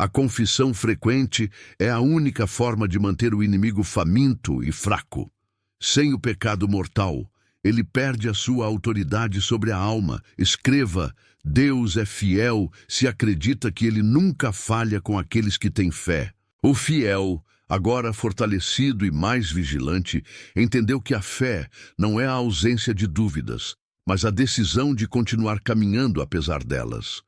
a confissão frequente é a única forma de manter o inimigo faminto e fraco. Sem o pecado mortal, ele perde a sua autoridade sobre a alma. Escreva: Deus é fiel se acredita que ele nunca falha com aqueles que têm fé. O fiel, agora fortalecido e mais vigilante, entendeu que a fé não é a ausência de dúvidas, mas a decisão de continuar caminhando apesar delas.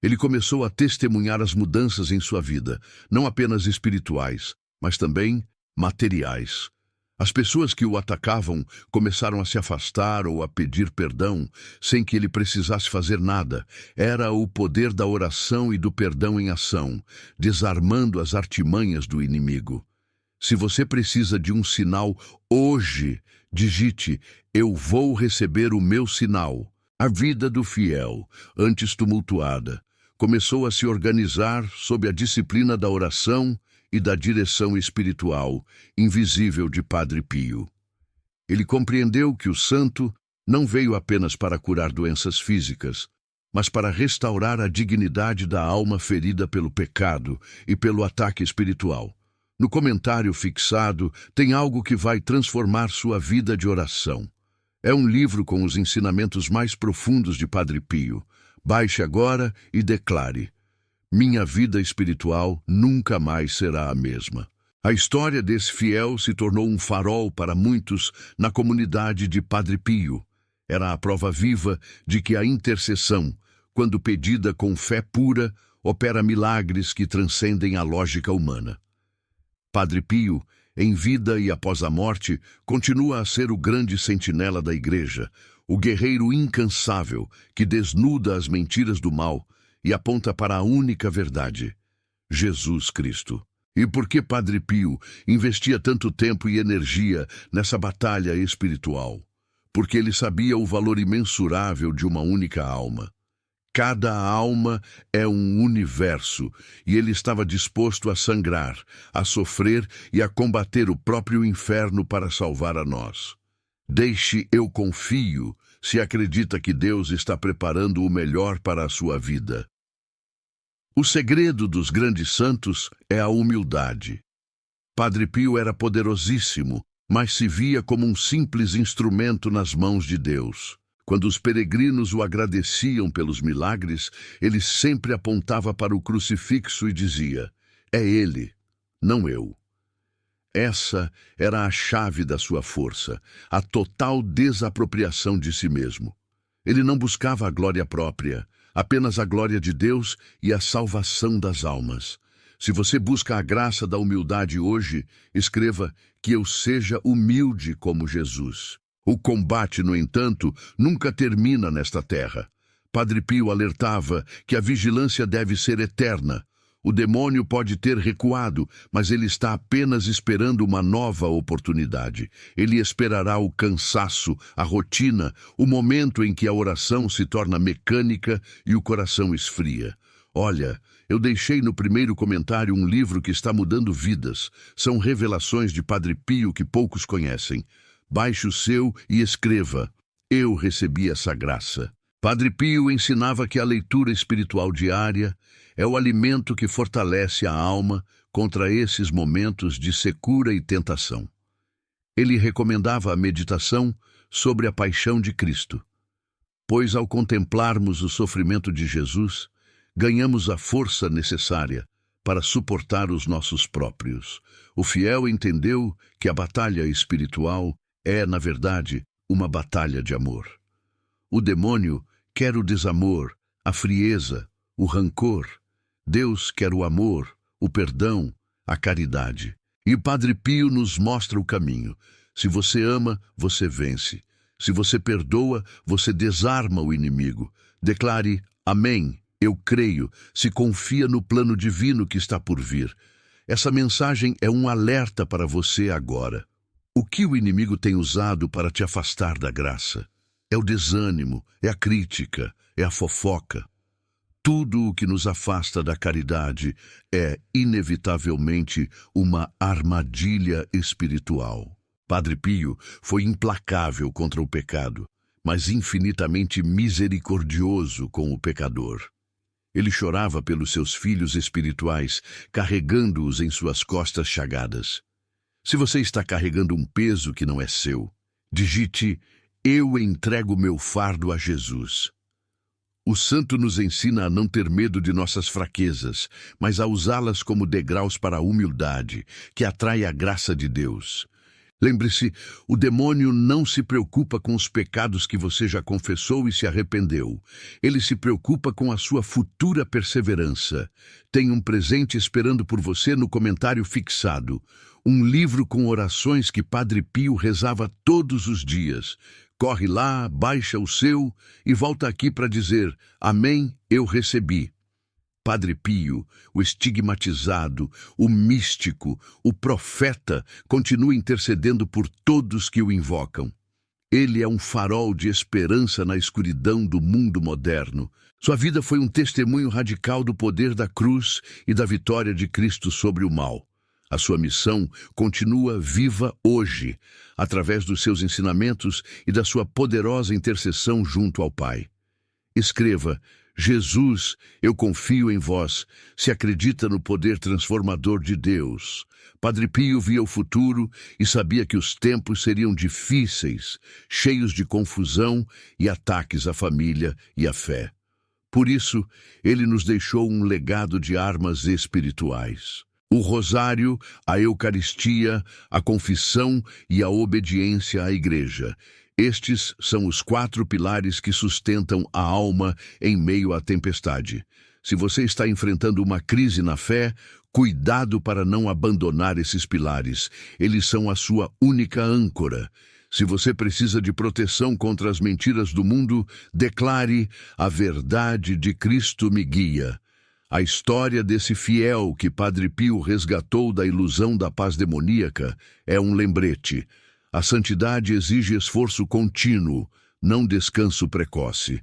Ele começou a testemunhar as mudanças em sua vida, não apenas espirituais, mas também materiais. As pessoas que o atacavam começaram a se afastar ou a pedir perdão, sem que ele precisasse fazer nada. Era o poder da oração e do perdão em ação, desarmando as artimanhas do inimigo. Se você precisa de um sinal hoje, digite: eu vou receber o meu sinal. A vida do fiel, antes tumultuada, começou a se organizar sob a disciplina da oração e da direção espiritual, invisível de Padre Pio. Ele compreendeu que o santo não veio apenas para curar doenças físicas, mas para restaurar a dignidade da alma ferida pelo pecado e pelo ataque espiritual. No comentário fixado tem algo que vai transformar sua vida de oração. É um livro com os ensinamentos mais profundos de Padre Pio. Baixe agora e declare: minha vida espiritual nunca mais será a mesma. A história desse fiel se tornou um farol para muitos na comunidade de Padre Pio. Era a prova viva de que a intercessão, quando pedida com fé pura, opera milagres que transcendem a lógica humana. Padre Pio, em vida e após a morte, continua a ser o grande sentinela da Igreja, o guerreiro incansável que desnuda as mentiras do mal e aponta para a única verdade, Jesus Cristo. E por que Padre Pio investia tanto tempo e energia nessa batalha espiritual? Porque ele sabia o valor imensurável de uma única alma. Cada alma é um universo, e ele estava disposto a sangrar, a sofrer e a combater o próprio inferno para salvar a nós. Deixe eu confio, se acredita que Deus está preparando o melhor para a sua vida. O segredo dos grandes santos é a humildade. Padre Pio era poderosíssimo, mas se via como um simples instrumento nas mãos de Deus. Quando os peregrinos o agradeciam pelos milagres, ele sempre apontava para o crucifixo e dizia: "É ele, não eu." Essa era a chave da sua força, a total desapropriação de si mesmo. Ele não buscava a glória própria, apenas a glória de Deus e a salvação das almas. Se você busca a graça da humildade hoje, escreva que eu seja humilde como Jesus. O combate, no entanto, nunca termina nesta terra. Padre Pio alertava que a vigilância deve ser eterna. O demônio pode ter recuado, mas ele está apenas esperando uma nova oportunidade. Ele esperará o cansaço, a rotina, o momento em que a oração se torna mecânica e o coração esfria. Olha, eu deixei no primeiro comentário um livro que está mudando vidas. São revelações de Padre Pio que poucos conhecem. Baixe o seu e escreva: "Eu recebi essa graça." Padre Pio ensinava que a leitura espiritual diária é o alimento que fortalece a alma contra esses momentos de secura e tentação. Ele recomendava a meditação sobre a paixão de Cristo, pois ao contemplarmos o sofrimento de Jesus, ganhamos a força necessária para suportar os nossos próprios. O fiel entendeu que a batalha espiritual é, na verdade, uma batalha de amor. O demônio quer o desamor, a frieza, o rancor. Deus quer o amor, o perdão, a caridade. E Padre Pio nos mostra o caminho. Se você ama, você vence. Se você perdoa, você desarma o inimigo. Declare: "Amém, eu creio", se confia no plano divino que está por vir. Essa mensagem é um alerta para você agora. O que o inimigo tem usado para te afastar da graça? É o desânimo, é a crítica, é a fofoca. Tudo o que nos afasta da caridade é, inevitavelmente, uma armadilha espiritual. Padre Pio foi implacável contra o pecado, mas infinitamente misericordioso com o pecador. Ele chorava pelos seus filhos espirituais, carregando-os em suas costas chagadas. Se você está carregando um peso que não é seu, digite: "Eu entrego meu fardo a Jesus." O santo nos ensina a não ter medo de nossas fraquezas, mas a usá-las como degraus para a humildade, que atrai a graça de Deus. Lembre-se, o demônio não se preocupa com os pecados que você já confessou e se arrependeu. Ele se preocupa com a sua futura perseverança. Tem um presente esperando por você no comentário fixado. Um livro com orações que Padre Pio rezava todos os dias. Corre lá, baixa o seu e volta aqui para dizer: "Amém, eu recebi." Padre Pio, o estigmatizado, o místico, o profeta, continua intercedendo por todos que o invocam. Ele é um farol de esperança na escuridão do mundo moderno. Sua vida foi um testemunho radical do poder da cruz e da vitória de Cristo sobre o mal. A sua missão continua viva hoje, através dos seus ensinamentos e da sua poderosa intercessão junto ao Pai. Escreva: "Jesus, eu confio em vós", se acredita no poder transformador de Deus. Padre Pio via o futuro e sabia que os tempos seriam difíceis, cheios de confusão e ataques à família e à fé. Por isso, ele nos deixou um legado de armas espirituais. O rosário, a Eucaristia, a confissão e a obediência à Igreja. Estes são os 4 pilares que sustentam a alma em meio à tempestade. Se você está enfrentando uma crise na fé, cuidado para não abandonar esses pilares. Eles são a sua única âncora. Se você precisa de proteção contra as mentiras do mundo, declare: a verdade de Cristo me guia. A história desse fiel que Padre Pio resgatou da ilusão da paz demoníaca é um lembrete. A santidade exige esforço contínuo, não descanso precoce.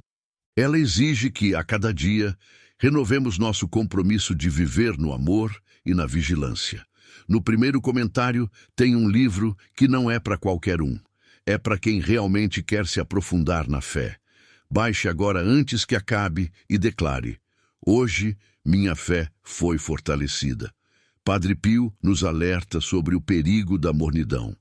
Ela exige que, a cada dia, renovemos nosso compromisso de viver no amor e na vigilância. No primeiro comentário, tem um livro que não é para qualquer um. É para quem realmente quer se aprofundar na fé. Baixe agora antes que acabe e declare: hoje, minha fé foi fortalecida. Padre Pio nos alerta sobre o perigo da mornidão.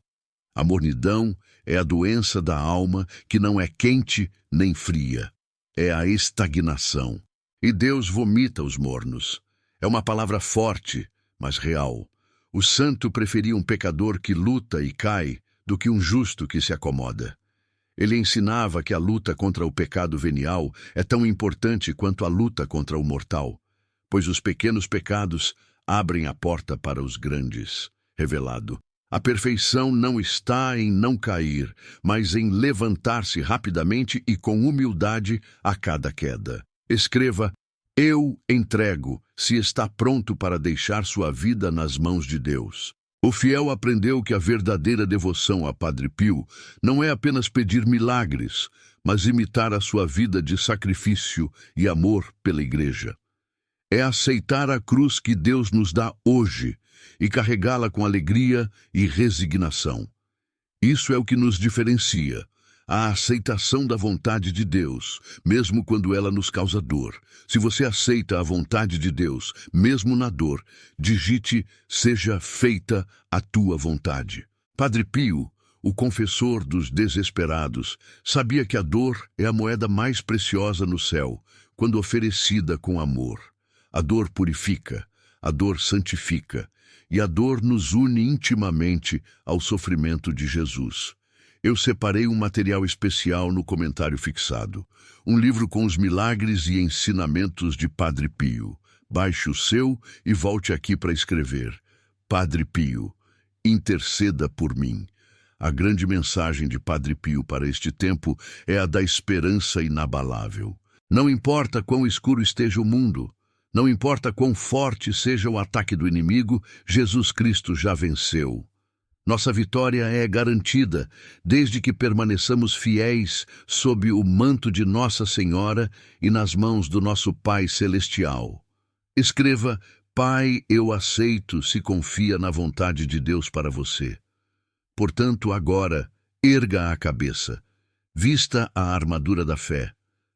A mornidão é a doença da alma que não é quente nem fria. É a estagnação. E Deus vomita os mornos. É uma palavra forte, mas real. O santo preferia um pecador que luta e cai do que um justo que se acomoda. Ele ensinava que a luta contra o pecado venial é tão importante quanto a luta contra o mortal, pois os pequenos pecados abrem a porta para os grandes. Revelado: a perfeição não está em não cair, mas em levantar-se rapidamente e com humildade a cada queda. Escreva: eu entrego, se está pronto para deixar sua vida nas mãos de Deus. O fiel aprendeu que a verdadeira devoção a Padre Pio não é apenas pedir milagres, mas imitar a sua vida de sacrifício e amor pela Igreja. É aceitar a cruz que Deus nos dá hoje e carregá-la com alegria e resignação. Isso é o que nos diferencia, a aceitação da vontade de Deus, mesmo quando ela nos causa dor. Se você aceita a vontade de Deus, mesmo na dor, digite: seja feita a tua vontade. Padre Pio, o confessor dos desesperados, sabia que a dor é a moeda mais preciosa no céu, quando oferecida com amor. A dor purifica, a dor santifica, e a dor nos une intimamente ao sofrimento de Jesus. Eu separei um material especial no comentário fixado, um livro com os milagres e ensinamentos de Padre Pio. Baixe o seu e volte aqui para escrever: Padre Pio, interceda por mim. A grande mensagem de Padre Pio para este tempo é a da esperança inabalável. Não importa quão escuro esteja o mundo, não importa quão forte seja o ataque do inimigo, Jesus Cristo já venceu. Nossa vitória é garantida desde que permaneçamos fiéis sob o manto de Nossa Senhora e nas mãos do nosso Pai Celestial. Escreva: Pai, eu aceito, se confia na vontade de Deus para você. Portanto, agora, erga a cabeça. Vista a armadura da fé.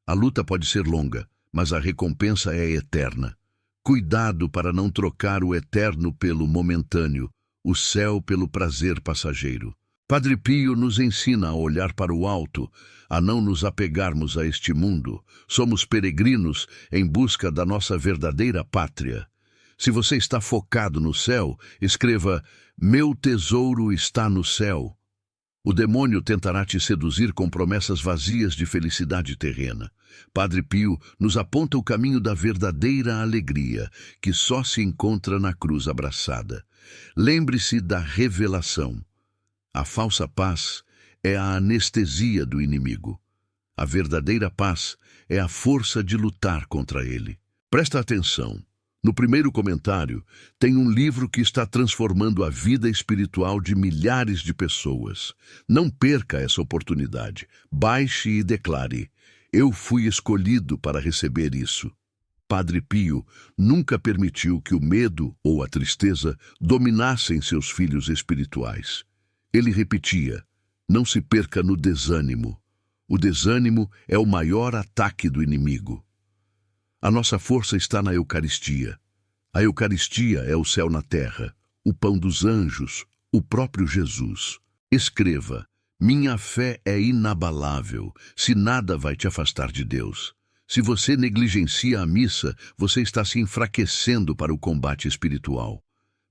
A luta pode ser longa, mas a recompensa é eterna. Cuidado para não trocar o eterno pelo momentâneo, o céu pelo prazer passageiro. Padre Pio nos ensina a olhar para o alto, a não nos apegarmos a este mundo. Somos peregrinos em busca da nossa verdadeira pátria. Se você está focado no céu, escreva: meu tesouro está no céu. O demônio tentará te seduzir com promessas vazias de felicidade terrena. Padre Pio nos aponta o caminho da verdadeira alegria, que só se encontra na cruz abraçada. Lembre-se da revelação. A falsa paz é a anestesia do inimigo. A verdadeira paz é a força de lutar contra ele. Presta atenção. No primeiro comentário, tem um livro que está transformando a vida espiritual de milhares de pessoas. Não perca essa oportunidade. Baixe e declare: eu fui escolhido para receber isso. Padre Pio nunca permitiu que o medo ou a tristeza dominassem seus filhos espirituais. Ele repetia: não se perca no desânimo. O desânimo é o maior ataque do inimigo. A nossa força está na Eucaristia. A Eucaristia é o céu na terra, o pão dos anjos, o próprio Jesus. Escreva: minha fé é inabalável, se nada vai te afastar de Deus. Se você negligencia a missa, você está se enfraquecendo para o combate espiritual.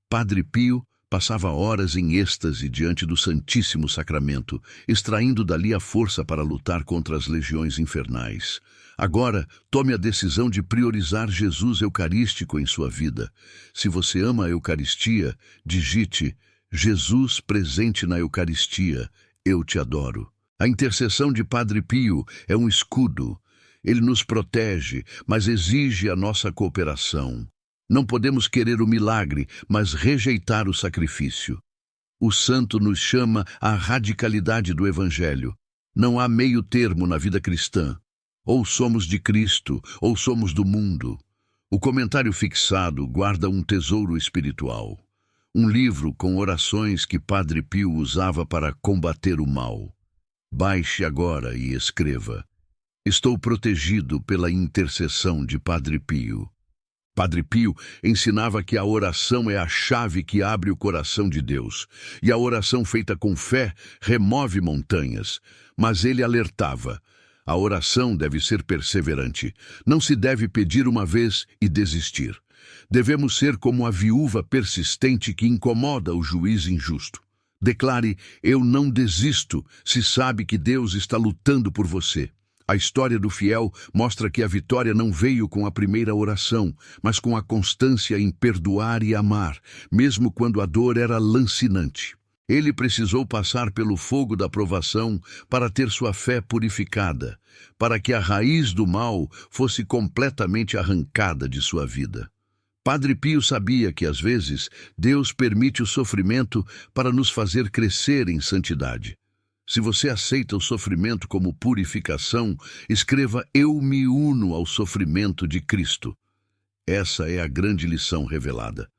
Padre Pio Passava horas em êxtase diante do Santíssimo Sacramento, extraindo dali a força para lutar contra as legiões infernais. Agora, tome a decisão de priorizar Jesus Eucarístico em sua vida. Se você ama a Eucaristia, digite: Jesus presente na Eucaristia, eu te adoro. A intercessão de Padre Pio é um escudo. Ele nos protege, mas exige a nossa cooperação. Não podemos querer o milagre, mas rejeitar o sacrifício. O santo nos chama à radicalidade do Evangelho. Não há meio termo na vida cristã. Ou somos de Cristo, ou somos do mundo. O comentário fixado guarda um tesouro espiritual. Um livro com orações que Padre Pio usava para combater o mal. Baixe agora e escreva: Estou protegido pela intercessão de Padre Pio. Padre Pio ensinava que a oração é a chave que abre o coração de Deus, e a oração feita com fé remove montanhas. Mas ele alertava: a oração deve ser perseverante. Não se deve pedir uma vez e desistir. Devemos ser como a viúva persistente que incomoda o juiz injusto. Declare: eu não desisto, se sabe que Deus está lutando por você. A história do fiel mostra que a vitória não veio com a primeira oração, mas com a constância em perdoar e amar, mesmo quando a dor era lancinante. Ele precisou passar pelo fogo da provação para ter sua fé purificada, para que a raiz do mal fosse completamente arrancada de sua vida. Padre Pio sabia que, às vezes, Deus permite o sofrimento para nos fazer crescer em santidade. Se você aceita o sofrimento como purificação, escreva: eu me uno ao sofrimento de Cristo. Essa é a grande lição revelada.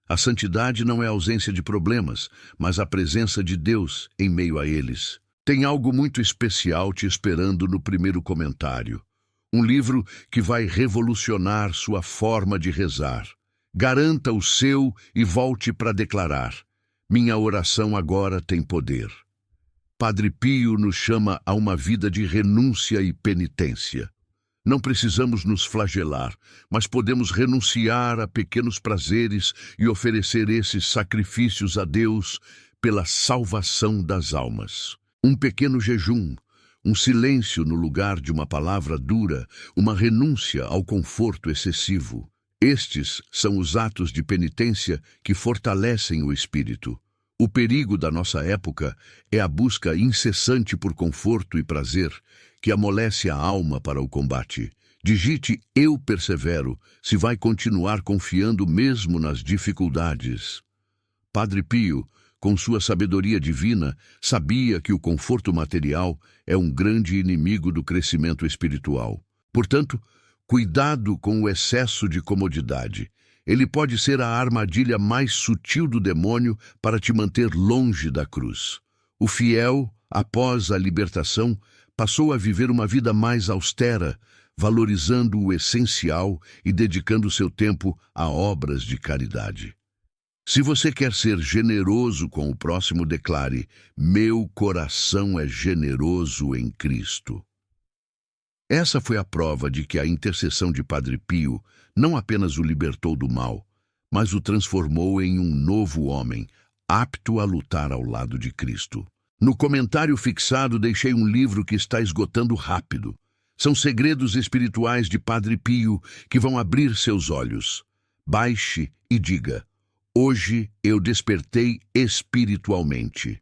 A santidade não é a ausência de problemas, mas a presença de Deus em meio a eles. Tem algo muito especial te esperando no primeiro comentário. Um livro que vai revolucionar sua forma de rezar. Garanta o seu e volte para declarar: minha oração agora tem poder. Padre Pio nos chama a uma vida de renúncia e penitência. Não precisamos nos flagelar, mas podemos renunciar a pequenos prazeres e oferecer esses sacrifícios a Deus pela salvação das almas. Um pequeno jejum, um silêncio no lugar de uma palavra dura, uma renúncia ao conforto excessivo. Estes são os atos de penitência que fortalecem o espírito. O perigo da nossa época é a busca incessante por conforto e prazer, que amolece a alma para o combate. Digite: eu persevero, se vai continuar confiando mesmo nas dificuldades. Padre Pio, com sua sabedoria divina, sabia que o conforto material é um grande inimigo do crescimento espiritual. Portanto, cuidado com o excesso de comodidade. Ele pode ser a armadilha mais sutil do demônio para te manter longe da cruz. O fiel, após a libertação, passou a viver uma vida mais austera, valorizando o essencial e dedicando seu tempo a obras de caridade. Se você quer ser generoso com o próximo, declare: meu coração é generoso em Cristo. Essa foi a prova de que a intercessão de Padre Pio não apenas o libertou do mal, mas o transformou em um novo homem, apto a lutar ao lado de Cristo. No comentário fixado deixei um livro que está esgotando rápido. São segredos espirituais de Padre Pio que vão abrir seus olhos. Baixe e diga: hoje eu despertei espiritualmente.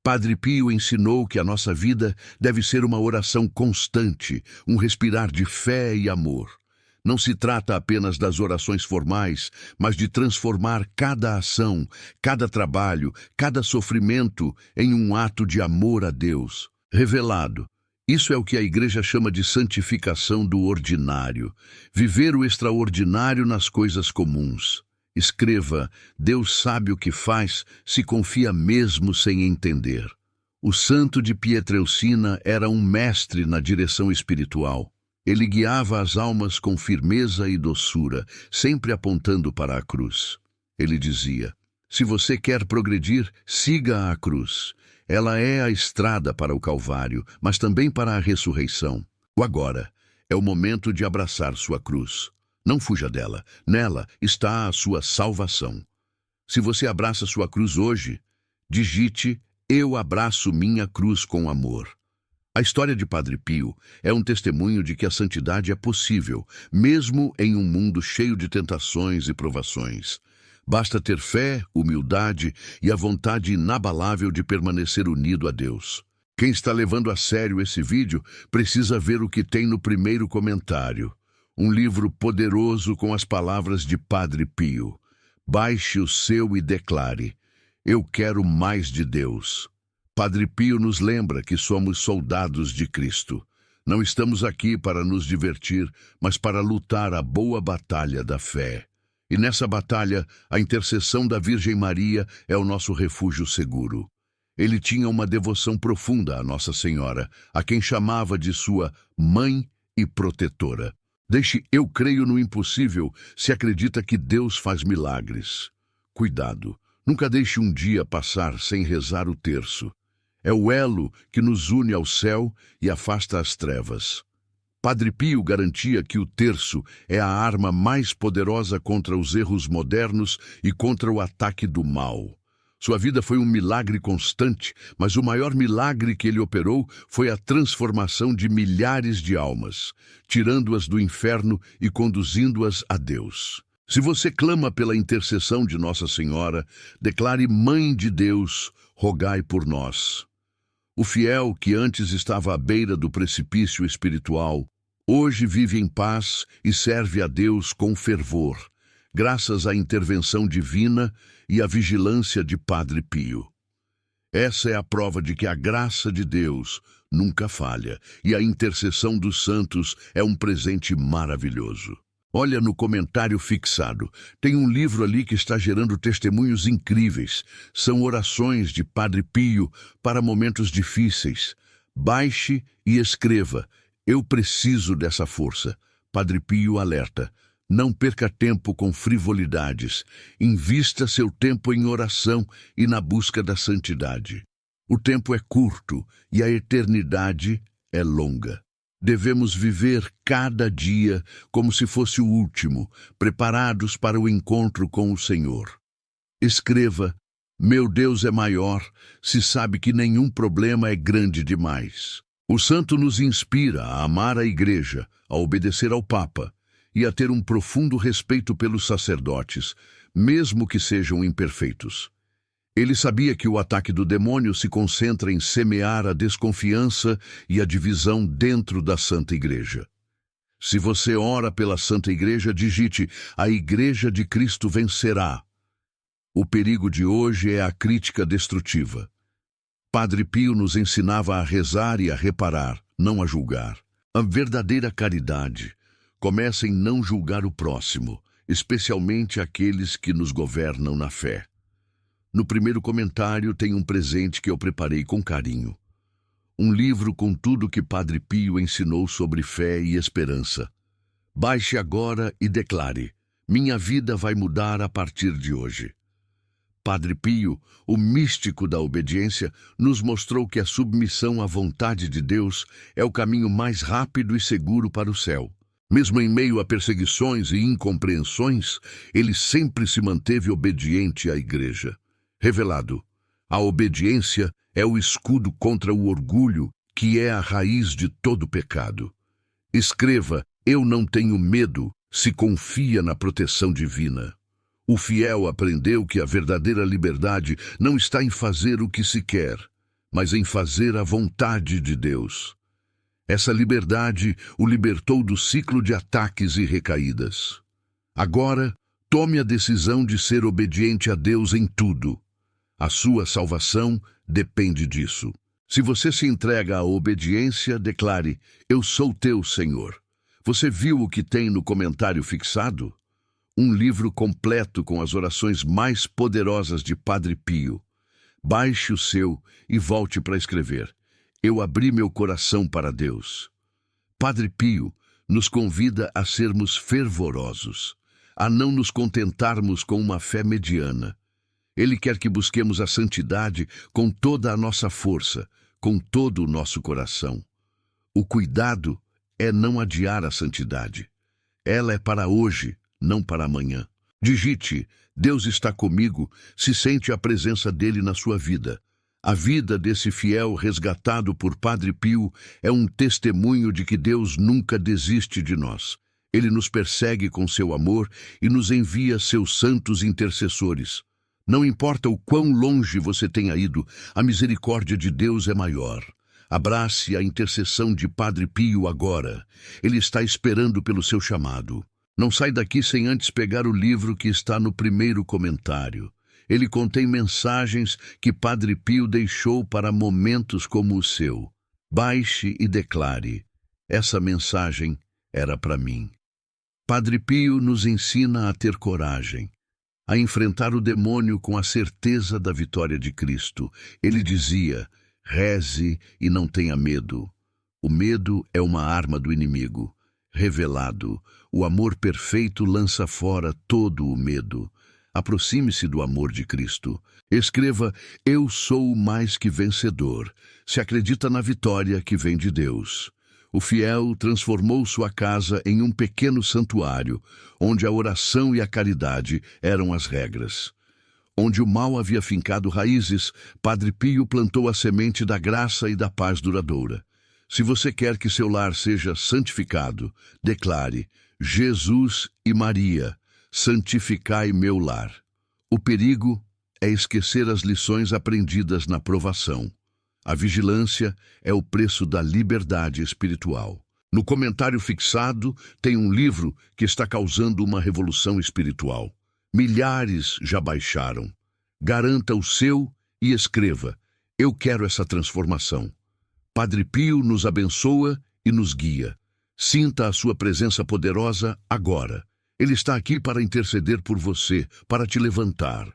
Padre Pio ensinou que a nossa vida deve ser uma oração constante, um respirar de fé e amor. Não se trata apenas das orações formais, mas de transformar cada ação, cada trabalho, cada sofrimento em um ato de amor a Deus, revelado. Isso é o que a Igreja chama de santificação do ordinário, viver o extraordinário nas coisas comuns. Escreva: Deus sabe o que faz, se confia mesmo sem entender. O santo de Pietrelcina era um mestre na direção espiritual. Ele guiava as almas com firmeza e doçura, sempre apontando para a cruz. Ele dizia: se você quer progredir, siga a cruz. Ela é a estrada para o Calvário, mas também para a ressurreição. O agora é o momento de abraçar sua cruz. Não fuja dela. Nela está a sua salvação. Se você abraça sua cruz hoje, digite: eu abraço minha cruz com amor. A história de Padre Pio é um testemunho de que a santidade é possível, mesmo em um mundo cheio de tentações e provações. Basta ter fé, humildade e a vontade inabalável de permanecer unido a Deus. Quem está levando a sério esse vídeo precisa ver o que tem no primeiro comentário. Um livro poderoso com as palavras de Padre Pio. Baixe o seu e declare: eu quero mais de Deus. Padre Pio nos lembra que somos soldados de Cristo. Não estamos aqui para nos divertir, mas para lutar a boa batalha da fé. E nessa batalha, a intercessão da Virgem Maria é o nosso refúgio seguro. Ele tinha uma devoção profunda à Nossa Senhora, a quem chamava de sua mãe e protetora. Deixe "eu creio no impossível" se acredita que Deus faz milagres. Cuidado, nunca deixe um dia passar sem rezar o terço. É o elo que nos une ao céu e afasta as trevas. Padre Pio garantia que o terço é a arma mais poderosa contra os erros modernos e contra o ataque do mal. Sua vida foi um milagre constante, mas o maior milagre que ele operou foi a transformação de milhares de almas, tirando-as do inferno e conduzindo-as a Deus. Se você clama pela intercessão de Nossa Senhora, declare: Mãe de Deus, rogai por nós. O fiel que antes estava à beira do precipício espiritual, hoje vive em paz e serve a Deus com fervor, graças à intervenção divina e à vigilância de Padre Pio. Essa é a prova de que a graça de Deus nunca falha e a intercessão dos santos é um presente maravilhoso. Olha no comentário fixado, tem um livro ali que está gerando testemunhos incríveis. São orações de Padre Pio para momentos difíceis. Baixe e escreva: eu preciso dessa força. Padre Pio alerta: não perca tempo com frivolidades. Invista seu tempo em oração e na busca da santidade. O tempo é curto e a eternidade é longa. Devemos viver cada dia como se fosse o último, preparados para o encontro com o Senhor. Escreva: meu Deus é maior, se sabe que nenhum problema é grande demais. O santo nos inspira a amar a Igreja, a obedecer ao Papa e a ter um profundo respeito pelos sacerdotes, mesmo que sejam imperfeitos. Ele sabia que o ataque do demônio se concentra em semear a desconfiança e a divisão dentro da Santa Igreja. Se você ora pela Santa Igreja, digite: a Igreja de Cristo vencerá. O perigo de hoje é a crítica destrutiva. Padre Pio nos ensinava a rezar e a reparar, não a julgar. A verdadeira caridade começa em não julgar o próximo, especialmente aqueles que nos governam na fé. No primeiro comentário tem um presente que eu preparei com carinho. Um livro com tudo que Padre Pio ensinou sobre fé e esperança. Baixe agora e declare: minha vida vai mudar a partir de hoje. Padre Pio, o místico da obediência, nos mostrou que a submissão à vontade de Deus é o caminho mais rápido e seguro para o céu. Mesmo em meio a perseguições e incompreensões, ele sempre se manteve obediente à Igreja. Revelado: a obediência é o escudo contra o orgulho, que é a raiz de todo pecado. Escreva: eu não tenho medo, se confia na proteção divina. O fiel aprendeu que a verdadeira liberdade não está em fazer o que se quer, mas em fazer a vontade de Deus. Essa liberdade o libertou do ciclo de ataques e recaídas. Agora, tome a decisão de ser obediente a Deus em tudo. A sua salvação depende disso. Se você se entrega à obediência, declare: eu sou teu, Senhor. Você viu o que tem no comentário fixado? Um livro completo com as orações mais poderosas de Padre Pio. Baixe o seu e volte para escrever: eu abri meu coração para Deus. Padre Pio nos convida a sermos fervorosos, a não nos contentarmos com uma fé mediana. Ele quer que busquemos a santidade com toda a nossa força, com todo o nosso coração. O cuidado é não adiar a santidade. Ela é para hoje, não para amanhã. Digite: Deus está comigo, se sente a presença dele na sua vida. A vida desse fiel resgatado por Padre Pio é um testemunho de que Deus nunca desiste de nós. Ele nos persegue com seu amor e nos envia seus santos intercessores. Não importa o quão longe você tenha ido, a misericórdia de Deus é maior. Abrace a intercessão de Padre Pio agora. Ele está esperando pelo seu chamado. Não sai daqui sem antes pegar o livro que está no primeiro comentário. Ele contém mensagens que Padre Pio deixou para momentos como o seu. Baixe e declare: essa mensagem era para mim. Padre Pio nos ensina a ter coragem, a enfrentar o demônio com a certeza da vitória de Cristo. Ele dizia: reze e não tenha medo. O medo é uma arma do inimigo. Revelado, o amor perfeito lança fora todo o medo. Aproxime-se do amor de Cristo. Escreva: eu sou mais que vencedor. Se acredita na vitória que vem de Deus. O fiel transformou sua casa em um pequeno santuário, onde a oração e a caridade eram as regras. Onde o mal havia fincado raízes, Padre Pio plantou a semente da graça e da paz duradoura. Se você quer que seu lar seja santificado, declare: Jesus e Maria, santificai meu lar. O perigo é esquecer as lições aprendidas na provação. A vigilância é o preço da liberdade espiritual. No comentário fixado tem um livro que está causando uma revolução espiritual. Milhares já baixaram. Garanta o seu e escreva: eu quero essa transformação. Padre Pio nos abençoa e nos guia. Sinta a sua presença poderosa agora. Ele está aqui para interceder por você, para te levantar.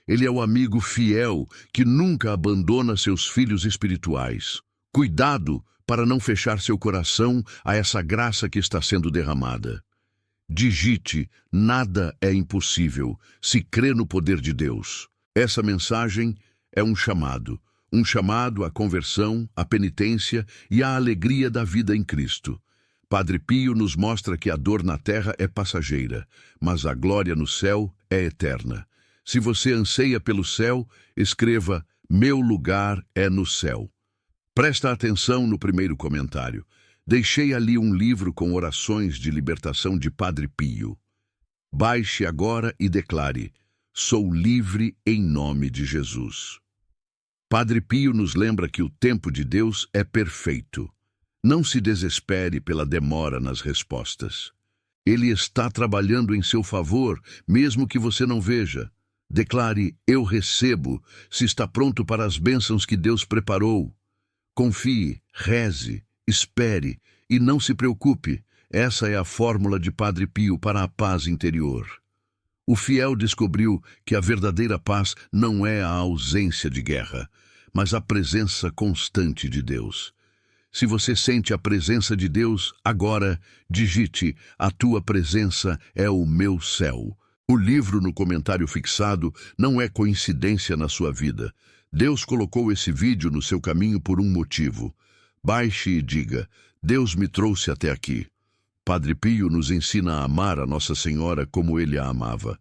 Ele é o amigo fiel que nunca abandona seus filhos espirituais. Cuidado para não fechar seu coração a essa graça que está sendo derramada. Digite: nada é impossível se crê no poder de Deus. Essa mensagem é um chamado à conversão, à penitência e à alegria da vida em Cristo. Padre Pio nos mostra que a dor na terra é passageira, mas a glória no céu é eterna. Se você anseia pelo céu, escreva: meu lugar é no céu. Presta atenção no primeiro comentário. Deixei ali um livro com orações de libertação de Padre Pio. Baixe agora e declare: sou livre em nome de Jesus. Padre Pio nos lembra que o tempo de Deus é perfeito. Não se desespere pela demora nas respostas. Ele está trabalhando em seu favor, mesmo que você não veja. Declare: eu recebo, se está pronto para as bênçãos que Deus preparou. Confie, reze, espere e não se preocupe. Essa é a fórmula de Padre Pio para a paz interior. O fiel descobriu que a verdadeira paz não é a ausência de guerra, mas a presença constante de Deus. Se você sente a presença de Deus, agora digite: a tua presença é o meu céu. O livro no comentário fixado não é coincidência na sua vida. Deus colocou esse vídeo no seu caminho por um motivo. Baixe e diga: Deus me trouxe até aqui. Padre Pio nos ensina a amar a Nossa Senhora como ele a amava.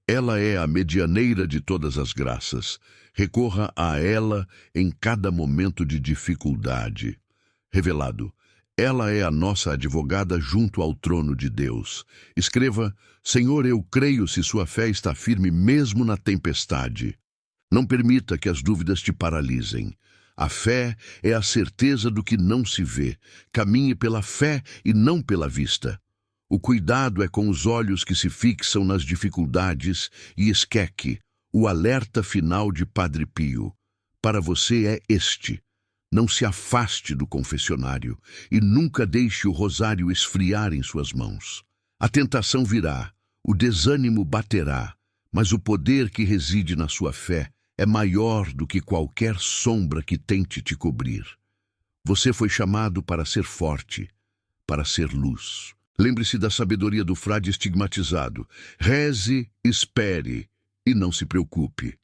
Ela é a medianeira de todas as graças. Recorra a ela em cada momento de dificuldade. Revelado: ela é a nossa advogada junto ao trono de Deus. Escreva: Senhor, eu creio, se sua fé está firme mesmo na tempestade. Não permita que as dúvidas te paralisem. A fé é a certeza do que não se vê. Caminhe pela fé e não pela vista. O cuidado é com os olhos que se fixam nas dificuldades e esqueque o alerta final de Padre Pio. Para você é este: não se afaste do confessionário e nunca deixe o rosário esfriar em suas mãos. A tentação virá, o desânimo baterá, mas o poder que reside na sua fé é maior do que qualquer sombra que tente te cobrir. Você foi chamado para ser forte, para ser luz. Lembre-se da sabedoria do frade estigmatizado. Reze, espere e não se preocupe.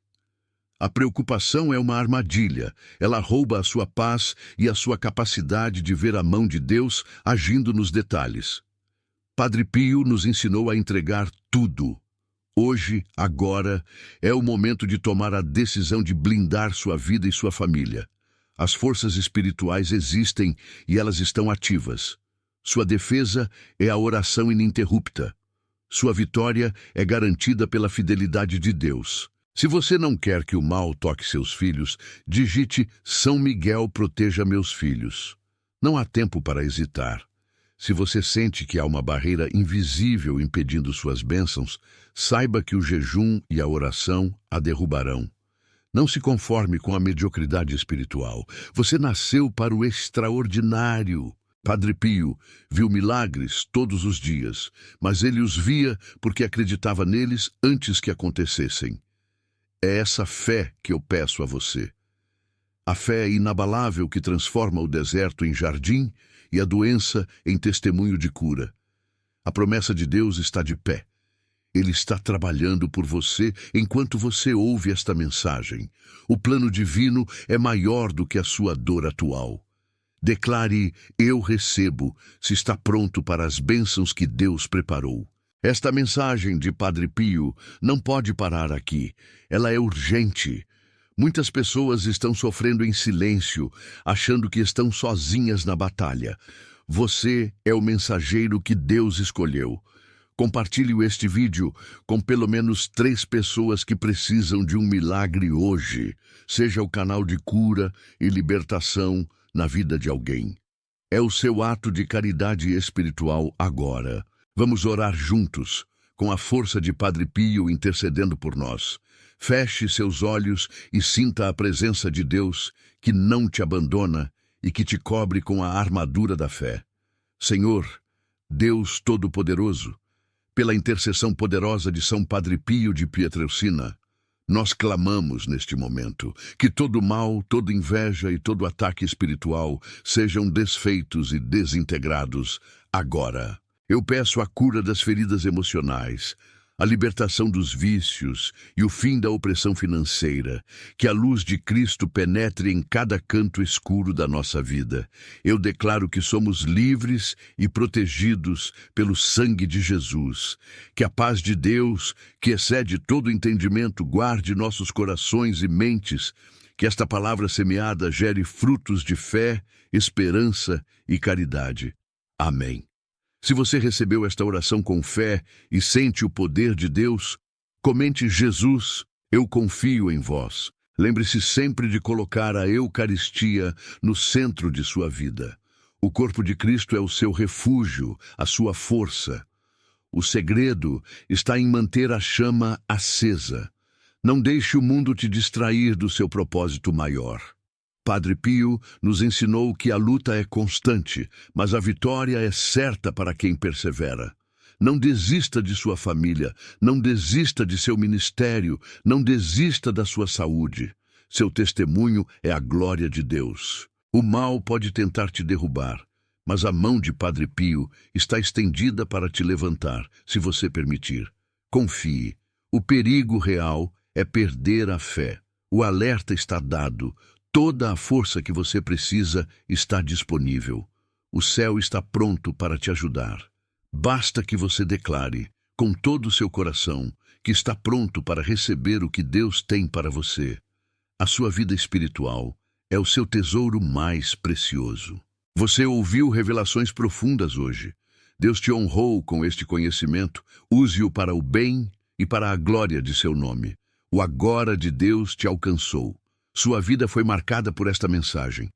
A preocupação é uma armadilha. Ela rouba a sua paz e a sua capacidade de ver a mão de Deus agindo nos detalhes. Padre Pio nos ensinou a entregar tudo. Hoje, agora, é o momento de tomar a decisão de blindar sua vida e sua família. As forças espirituais existem e elas estão ativas. Sua defesa é a oração ininterrupta. Sua vitória é garantida pela fidelidade de Deus. Se você não quer que o mal toque seus filhos, digite São Miguel proteja meus filhos. Não há tempo para hesitar. Se você sente que há uma barreira invisível impedindo suas bênçãos, saiba que o jejum e a oração a derrubarão. Não se conforme com a mediocridade espiritual. Você nasceu para o extraordinário. Padre Pio viu milagres todos os dias, mas ele os via porque acreditava neles antes que acontecessem. É essa fé que eu peço a você. A fé inabalável que transforma o deserto em jardim e a doença em testemunho de cura. A promessa de Deus está de pé. Ele está trabalhando por você enquanto você ouve esta mensagem. O plano divino é maior do que a sua dor atual. Declare, eu recebo, se está pronto para as bênçãos que Deus preparou. Esta mensagem de Padre Pio não pode parar aqui. Ela é urgente. Muitas pessoas estão sofrendo em silêncio, achando que estão sozinhas na batalha. Você é o mensageiro que Deus escolheu. Compartilhe este vídeo com pelo menos 3 pessoas que precisam de um milagre hoje. Seja o canal de cura e libertação na vida de alguém. É o seu ato de caridade espiritual agora. Vamos orar juntos, com a força de Padre Pio intercedendo por nós. Feche seus olhos e sinta a presença de Deus que não te abandona e que te cobre com a armadura da fé. Senhor, Deus Todo-Poderoso, pela intercessão poderosa de São Padre Pio de Pietrelcina, nós clamamos neste momento que todo mal, toda inveja e todo ataque espiritual sejam desfeitos e desintegrados agora. Eu peço a cura das feridas emocionais, a libertação dos vícios e o fim da opressão financeira, que a luz de Cristo penetre em cada canto escuro da nossa vida. Eu declaro que somos livres e protegidos pelo sangue de Jesus. Que a paz de Deus, que excede todo entendimento, guarde nossos corações e mentes. Que esta palavra semeada gere frutos de fé, esperança e caridade. Amém. Se você recebeu esta oração com fé e sente o poder de Deus, comente Jesus, eu confio em vós. Lembre-se sempre de colocar a Eucaristia no centro de sua vida. O corpo de Cristo é o seu refúgio, a sua força. O segredo está em manter a chama acesa. Não deixe o mundo te distrair do seu propósito maior. Padre Pio nos ensinou que a luta é constante, mas a vitória é certa para quem persevera. Não desista de sua família, não desista de seu ministério, não desista da sua saúde. Seu testemunho é a glória de Deus. O mal pode tentar te derrubar, mas a mão de Padre Pio está estendida para te levantar, se você permitir. Confie. O perigo real é perder a fé. O alerta está dado. Toda a força que você precisa está disponível. O céu está pronto para te ajudar. Basta que você declare, com todo o seu coração, que está pronto para receber o que Deus tem para você. A sua vida espiritual é o seu tesouro mais precioso. Você ouviu revelações profundas hoje. Deus te honrou com este conhecimento. Use-o para o bem e para a glória de seu nome. O agora de Deus te alcançou. Sua vida foi marcada por esta mensagem.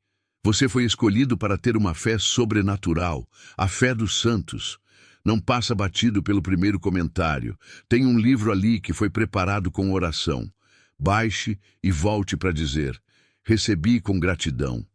Você foi escolhido para ter uma fé sobrenatural, a fé dos santos. Não passa batido pelo primeiro comentário. Tem um livro ali que foi preparado com oração. Baixe e volte para dizer: recebi com gratidão.